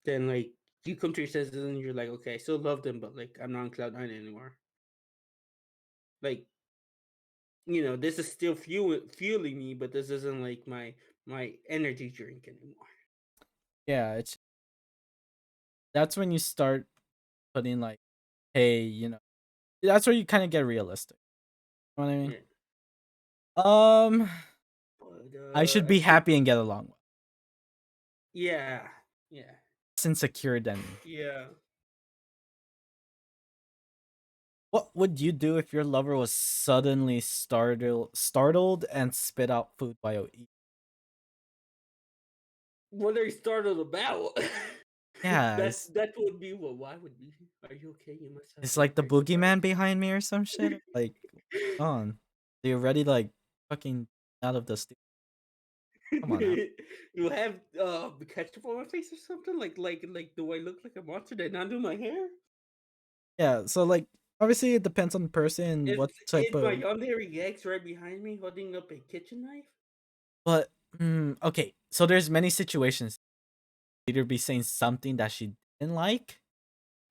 Then, like, you come to your senses and you're like, okay, I still love them, but like I'm not on cloud 9 anymore. Like, this is still fueling me, but this isn't like my energy drink anymore. yeah. It's that's when you start putting like, hey, that's where you kind of get realistic. You know what I mean? Yeah, Um, but I should I be think, happy and get along with. yeah, yeah, Less insecure than. yeah. What would you do if your lover was suddenly startled and spit out food while eating? What are you startled about? Yeah, that would be what. Why would be? Are you okay? You must have it's been like the very surprised. boogeyman behind me or some shit. Like, on. They already like fucking out of the come on now. You have ketchup on my face or something? Like do I look like a monster? Did I not do my hair? Yeah, so like obviously it depends on the person, Is what type is my of yandere ex right behind me holding up a kitchen knife? but okay, so there's many situations. Either be saying something that she didn't like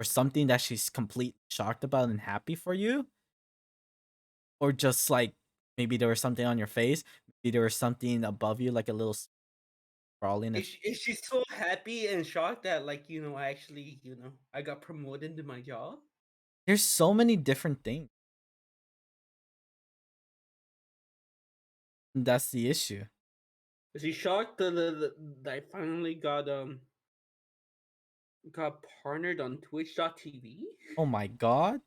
or something that she's completely shocked about and happy for you, or just like maybe there was something on your face, maybe there was something above you like a little crawling at Is she so happy and shocked that, like, I actually, I got promoted to my job? there's so many different things. That's the issue. Is he shocked that I finally got partnered on Twitch.tv? Oh my god.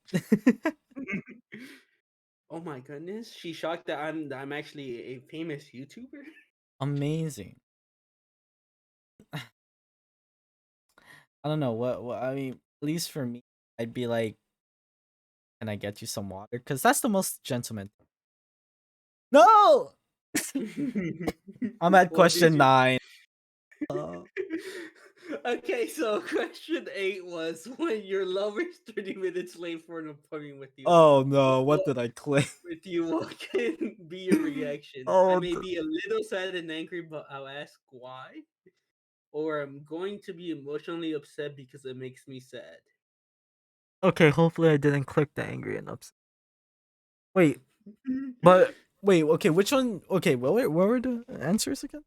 Oh my goodness, she's shocked that I'm actually a famous YouTuber. Amazing. I don't know what I mean. At least for me, I'd be like, "Can I get you some water?" Because that's the most gentleman. No, I'm at What did question you? 9. Uh, Okay, so question 8 was when your lover's 30 minutes late for an appointment oh no, what What did I click? what can be your reaction? I Oh, may be a little sad and angry, but I'll ask why. Or I'm going to be emotionally upset because it makes me sad. okay. Hopefully, I didn't click the angry and upset. Wait, but wait. Okay, which one? Okay, what were the answers again?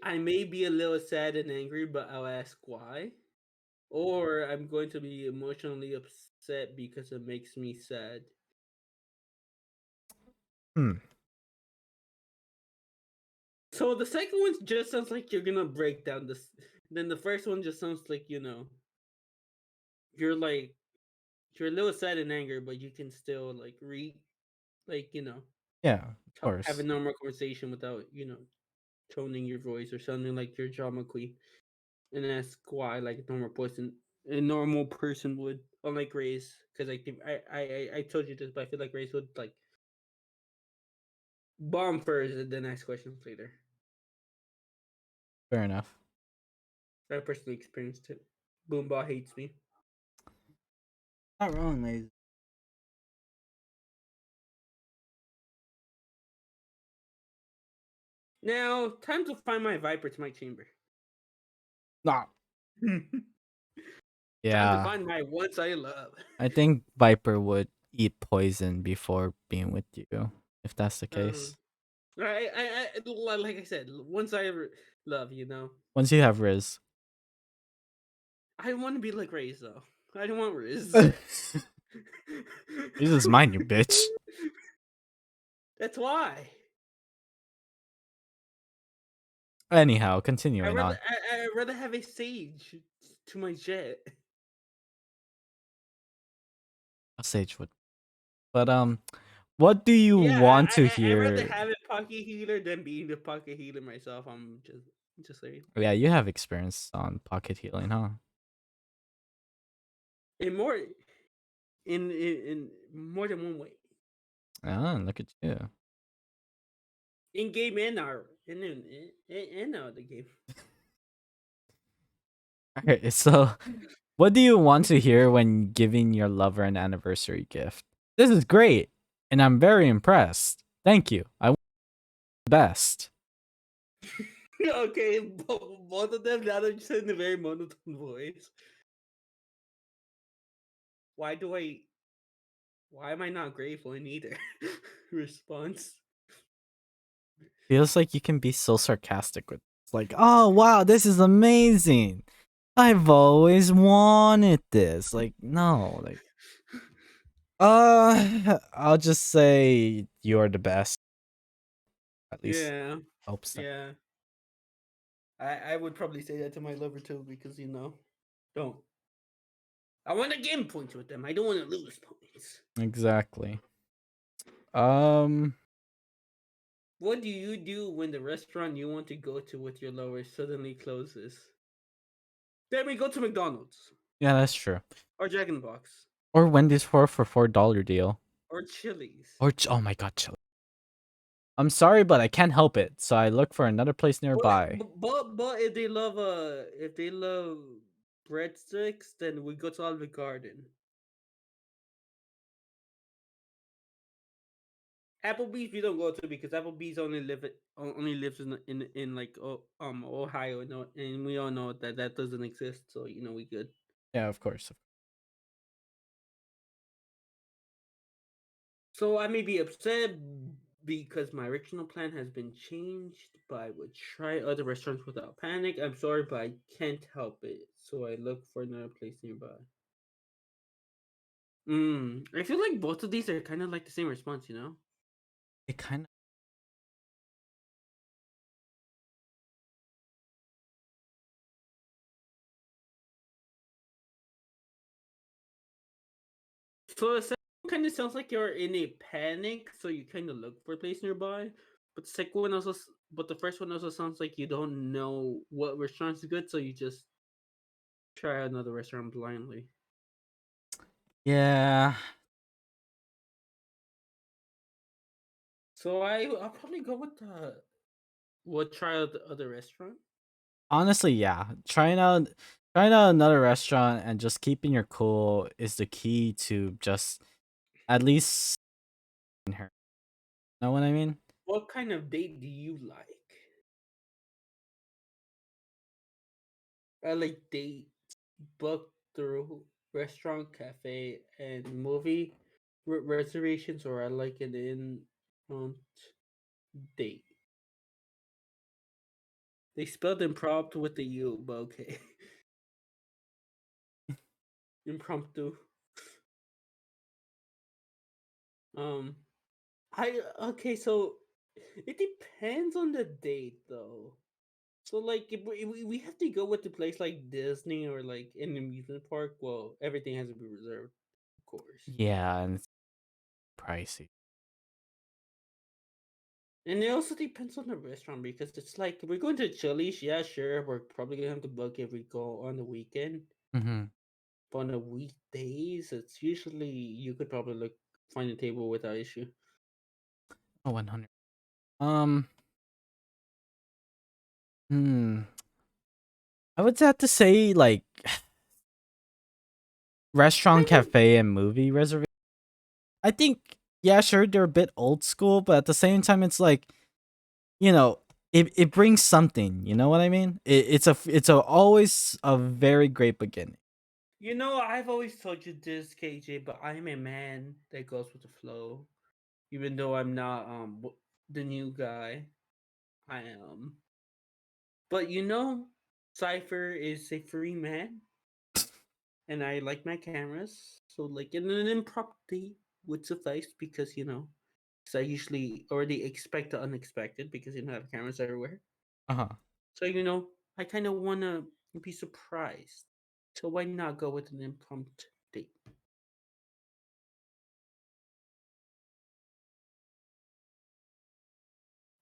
I may be a little sad and angry, but I'll ask why. Or I'm going to be emotionally upset because it makes me sad. Hmm. So the second one just sounds like you're gonna break down this. Then the first one just sounds like you're like you're a little sad and angry, but you can still like like Yeah, of have a course. normal conversation without toning your voice or sounding like you're drama queen, and ask why like a normal person would, unlike Ray's, because I think I told you this, but I feel like Ray's would like bomb first and then ask questions later. Fair enough. I personally experienced it. Boomba hates me. Not wrong, ladies. Now, time to find my viper to my chamber. Nah. Time to Yeah, find my once I love. I think Viper would eat poison before being with you, if that's the uh, case. like I said, once I love. Once you have Riz. I want to be like Riz though. I don't want Riz. You just mind your bitch. That's why. Anyhow, continuing on. I'd rather have a sage to my jet. A sage would. But what do you Yeah, want to I'd rather hear? have a pocket healer than being the pocket healer myself. I'm just saying. Yeah, you have experience on pocket healing, huh? In more in more than one way. Ah, look at you. In game and out and out of the game. Alright, so what do you want to hear when giving your lover an anniversary gift? This is great, and I'm very impressed. Thank you. I want the best. Okay, both of them now they're just in a very monotone voice. Why do I? Why am I not grateful in either response? Feels like you can be so sarcastic with it's like, oh wow, this is amazing. I've always wanted this. Like, no, like I'll just say you're the best. At least Yeah, hopes that. yeah. I would probably say that to my lover too because don't. I want to gain points with them. I don't want to lose points. Exactly. Um What do you do when the restaurant you want to go to with your lover suddenly closes? Then we go to McDonald's yeah, that's true. or Jack in the Box Or Wendy's for $4 deal. or Chili's. Or oh my god, chili. I'm sorry, but I can't help it. So I look for another place nearby. But if they love breadsticks, then we go to Olive Garden. Applebee's we don't go to because Applebee's only lives in like Ohio, and we all know that doesn't exist. So we good. Yeah, of course. So I may be upset because my original plan has been changed, but I would try other restaurants without panic. I'm sorry, but I can't help it. So I look for another place nearby. I feel like both of these are kind of like the same response. It kind of So the second kind of sounds like you're in a panic, so you kind of look for a place nearby. But the second one also, but the first one also sounds like you don't know what restaurant's good, so you just try another restaurant blindly. Yeah. So I'll probably go with the what try out the other restaurant. Honestly, yeah. Trying out another restaurant and just keeping your cool is the key to just at least her. Know what I mean? What kind of date do you like? I like date book through restaurant, cafe, and movie reservations, or I like it in front date. They spelled impromptu with the U, but okay. Impromptu. Um, I okay. So it depends on the date, though. So like, if we have to go with the place like Disney or like an amusement park, well, everything has to be reserved, of course. Yeah, and it's pricey. And it also depends on the restaurant because it's like we're going to Chili's, yeah, sure, we're probably gonna have to book if we go on the weekend. Mm-hmm. But on the weekdays, it's usually you could probably look find a table without issue. Oh, 100. Um, hmm. I would have to say like restaurant, Kind of, cafe, and movie reservation. I think yeah, sure, they're a bit old school, but at the same time, it's like you know, it brings something. You know what I mean? It's always a very great beginning. I've always told you this, KJ, but I'm a man that goes with the flow. Even though I'm not the new guy, I am. But Cypher is a free man, and I like my cameras. So like, in an impromptu date would suffice because because I usually already expect the unexpected because I have cameras everywhere. Uh huh. So I kind of wanna be surprised. So why not go with an impromptu date?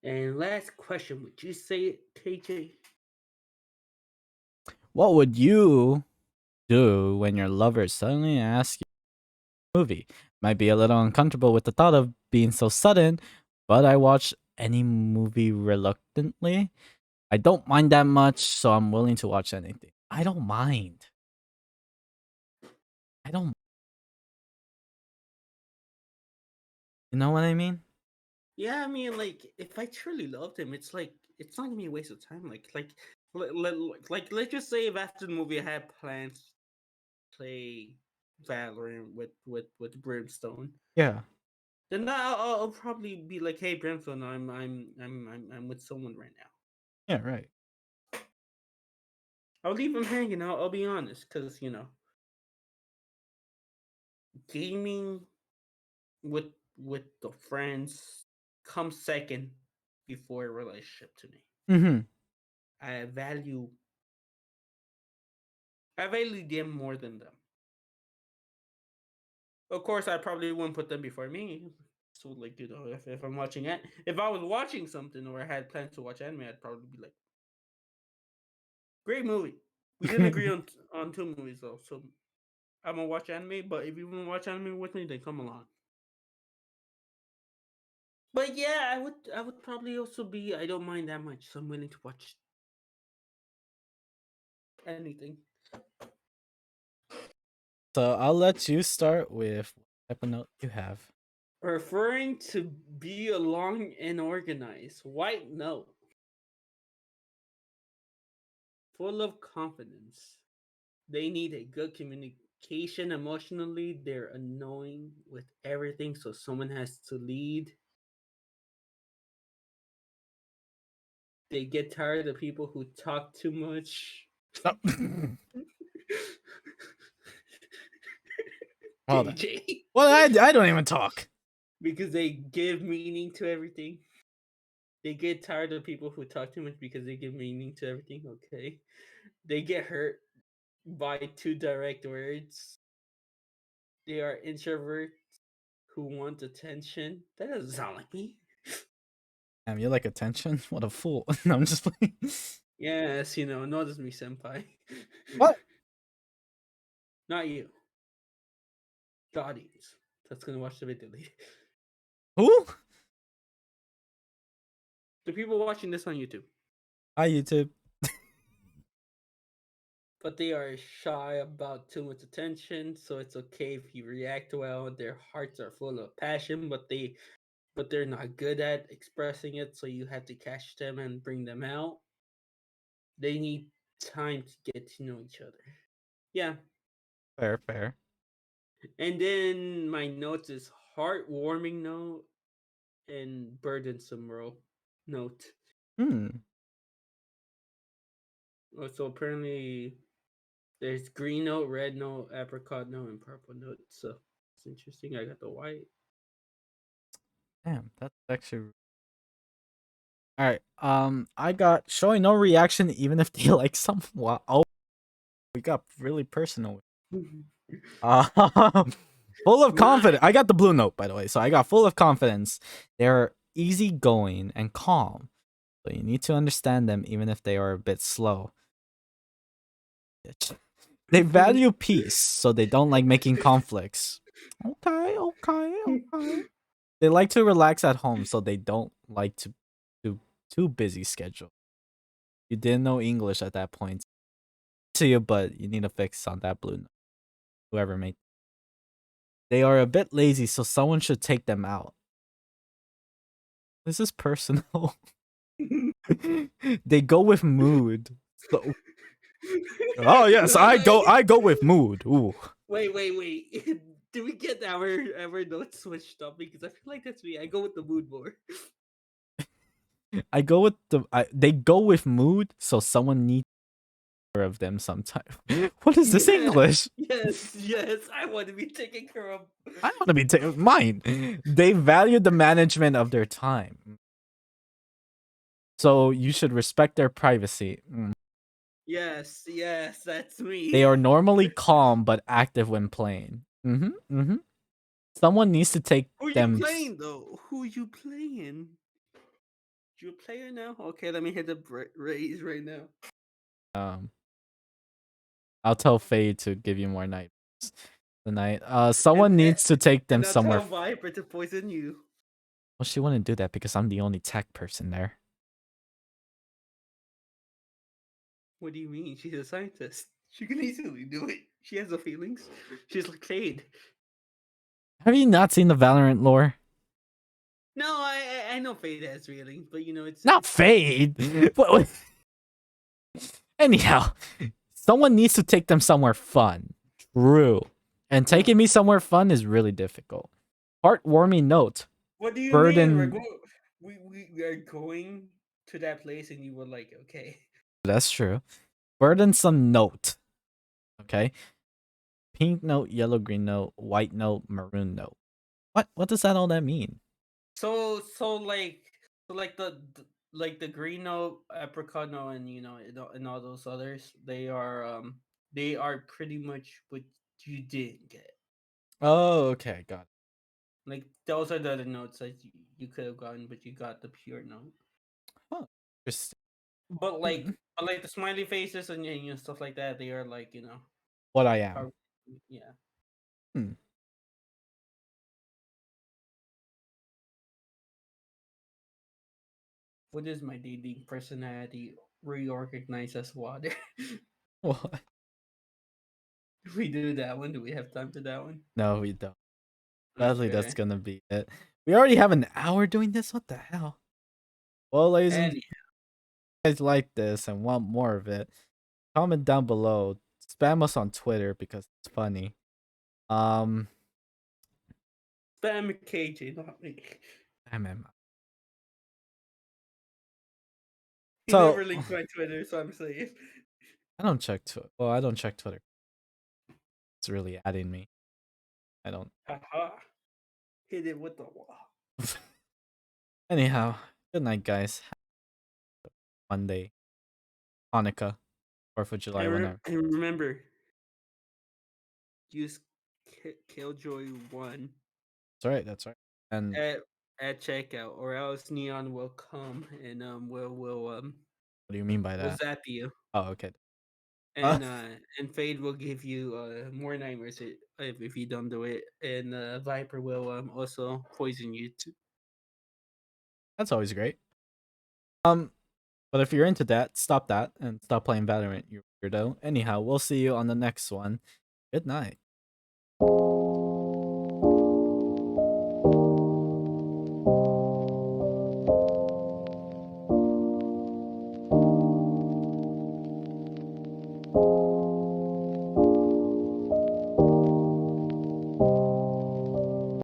And last question, would you say it, KJ? What would you do when your lover suddenly asks you a movie? Might be a little uncomfortable with the thought of being so sudden, but I watch any movie reluctantly. I don't mind that much, so I'm willing to watch anything. I don't mind. I don't. You know what I mean? Yeah, I mean, like, if I truly loved him, it's not gonna be a waste of time. Let's just say if after the movie I had plans to play Valorant with Brimstone, Yeah. then I'll probably be like, hey, Brimstone, I'm with someone right now. Yeah. Right. I'll leave him hanging. I'll be honest, because gaming with the friends comes second before a relationship to me. Mm-hmm. I value I value them more than them. Of course, I probably wouldn't put them before me. So, like, if I'm watching it, if I was watching something or I had plans to watch anime, I'd probably be like, great movie. We didn't agree on two movies though, so I'm gonna watch anime. But if you want to watch anime with me, then come along. But yeah, I would probably also be. I don't mind that much, so I'm willing to watch anything. So I'll let you start with what type of note you have. Preferring to be along and organized. White note, full of confidence. They need a good communication emotionally. They're annoying with everything, so someone has to lead. They get tired of people who talk too much. Oh. Hold on. KJ. Well, I don't even talk. Because they give meaning to everything. They get tired of people who talk too much because they give meaning to everything. Okay. They get hurt by too direct words. They are introverts who want attention. That doesn't sound like me. Damn, you like attention? What a fool. No, I'm just playing. Yes, notice me, senpai. What? Not you, the audience that's gonna watch the video later. Who? The people watching this on YouTube. Hi, YouTube. But they are shy about too much attention, so it's okay if you react well. Their hearts are full of passion, but they're not good at expressing it, so you have to catch them and bring them out. They need time to get to know each other. Yeah. Fair, fair. And then my notes is heartwarming note and burdensome note. Hmm. So apparently there's green note, red note, apricot note, and purple note. So it's interesting. I got the white. Damn, that's actually. All right. I got showing no reaction even if they like some. Wow. Oh, we got really personal. Um, full of confidence. Mine. I got the blue note, by the way. So I got full of confidence. They're easygoing and calm. So you need to understand them even if they are a bit slow. They value peace, so they don't like making conflicts. Okay, okay, okay. They like to relax at home, so they don't like to do too busy schedule. You didn't know English at that point. To you, but you need to fix on that blue note. Whoever made. They are a bit lazy, so someone should take them out. This is personal. They go with mood. So, oh yes, I go with mood. Ooh. Wait. Do we get our notes switched up? Because I feel like that's me. I go with the mood more. I go with they go with mood, so someone needs care of them sometime. What is this Yeah. English? Yes. I want to be taken care of. I want to be mine. They value the management of their time, so you should respect their privacy. Yes, that's They me. are normally calm but active when playing. Mm-hmm. Someone needs to take Who you them. playing though? Who you playing? You a player now? Okay, let me hit the raise right now. Um, I'll tell Faye to give you more nights tonight. Someone And and, needs to take them and I'll somewhere. tell Viper to poison you. Well, she wouldn't do that because I'm the only tech person there. What do you mean? She's a scientist. She can easily do it. She has no feelings. She's like Fade. Have you not seen the Valorant lore? No, I know Fade has feelings, but Not it's Fade. Anyhow, someone needs to take them somewhere fun. True. And taking me somewhere fun is really difficult. Heartwarming note. What do you mean? Burden. We are going to that place, and you were like, okay. That's true. Burdensome note. Okay. Pink note, yellow, green note, white note, maroon note. What does that all that mean? So like the green note, apricot note, and and all those others, they are pretty much what you didn't get. Oh, okay, got it. Like those are the other notes that you could have gotten, but you got the pure note. Huh. Interesting. But Hmm. like the smiley faces and stuff like that, they are like What I am. how, yeah. Hmm. What is my dating personality reorganized as water? What? Do we do that one? Do we have time for that one? No, we don't. Sadly, that's Okay. gonna be it. We already have an hour doing this. What the hell? Well, ladies and And guys like this and want more of it, comment down below. Spam us on Twitter because it's funny. Um, spam KJ, not me. MM. He So never linked my Twitter, so I'm safe. I don't check Twitter. Well, I don't check Twitter. It's really adding me. I don't. Haha. Hit it with the wall. Anyhow, good night, guys. Monday, Hanukkah, 4th of July, And, whenever. and remember, use Killjoy 1 That's right. That's right. And at at checkout, or else Neon will come and what do you mean by will that? zap you, Oh, okay. Uh, and Fade will give you more nightmares if you don't do it, and Viper will also poison you too. that's always great. Um, but if you're into that, stop that and stop playing Valorant, you weirdo. Anyhow, we'll see you on the next one. Good night.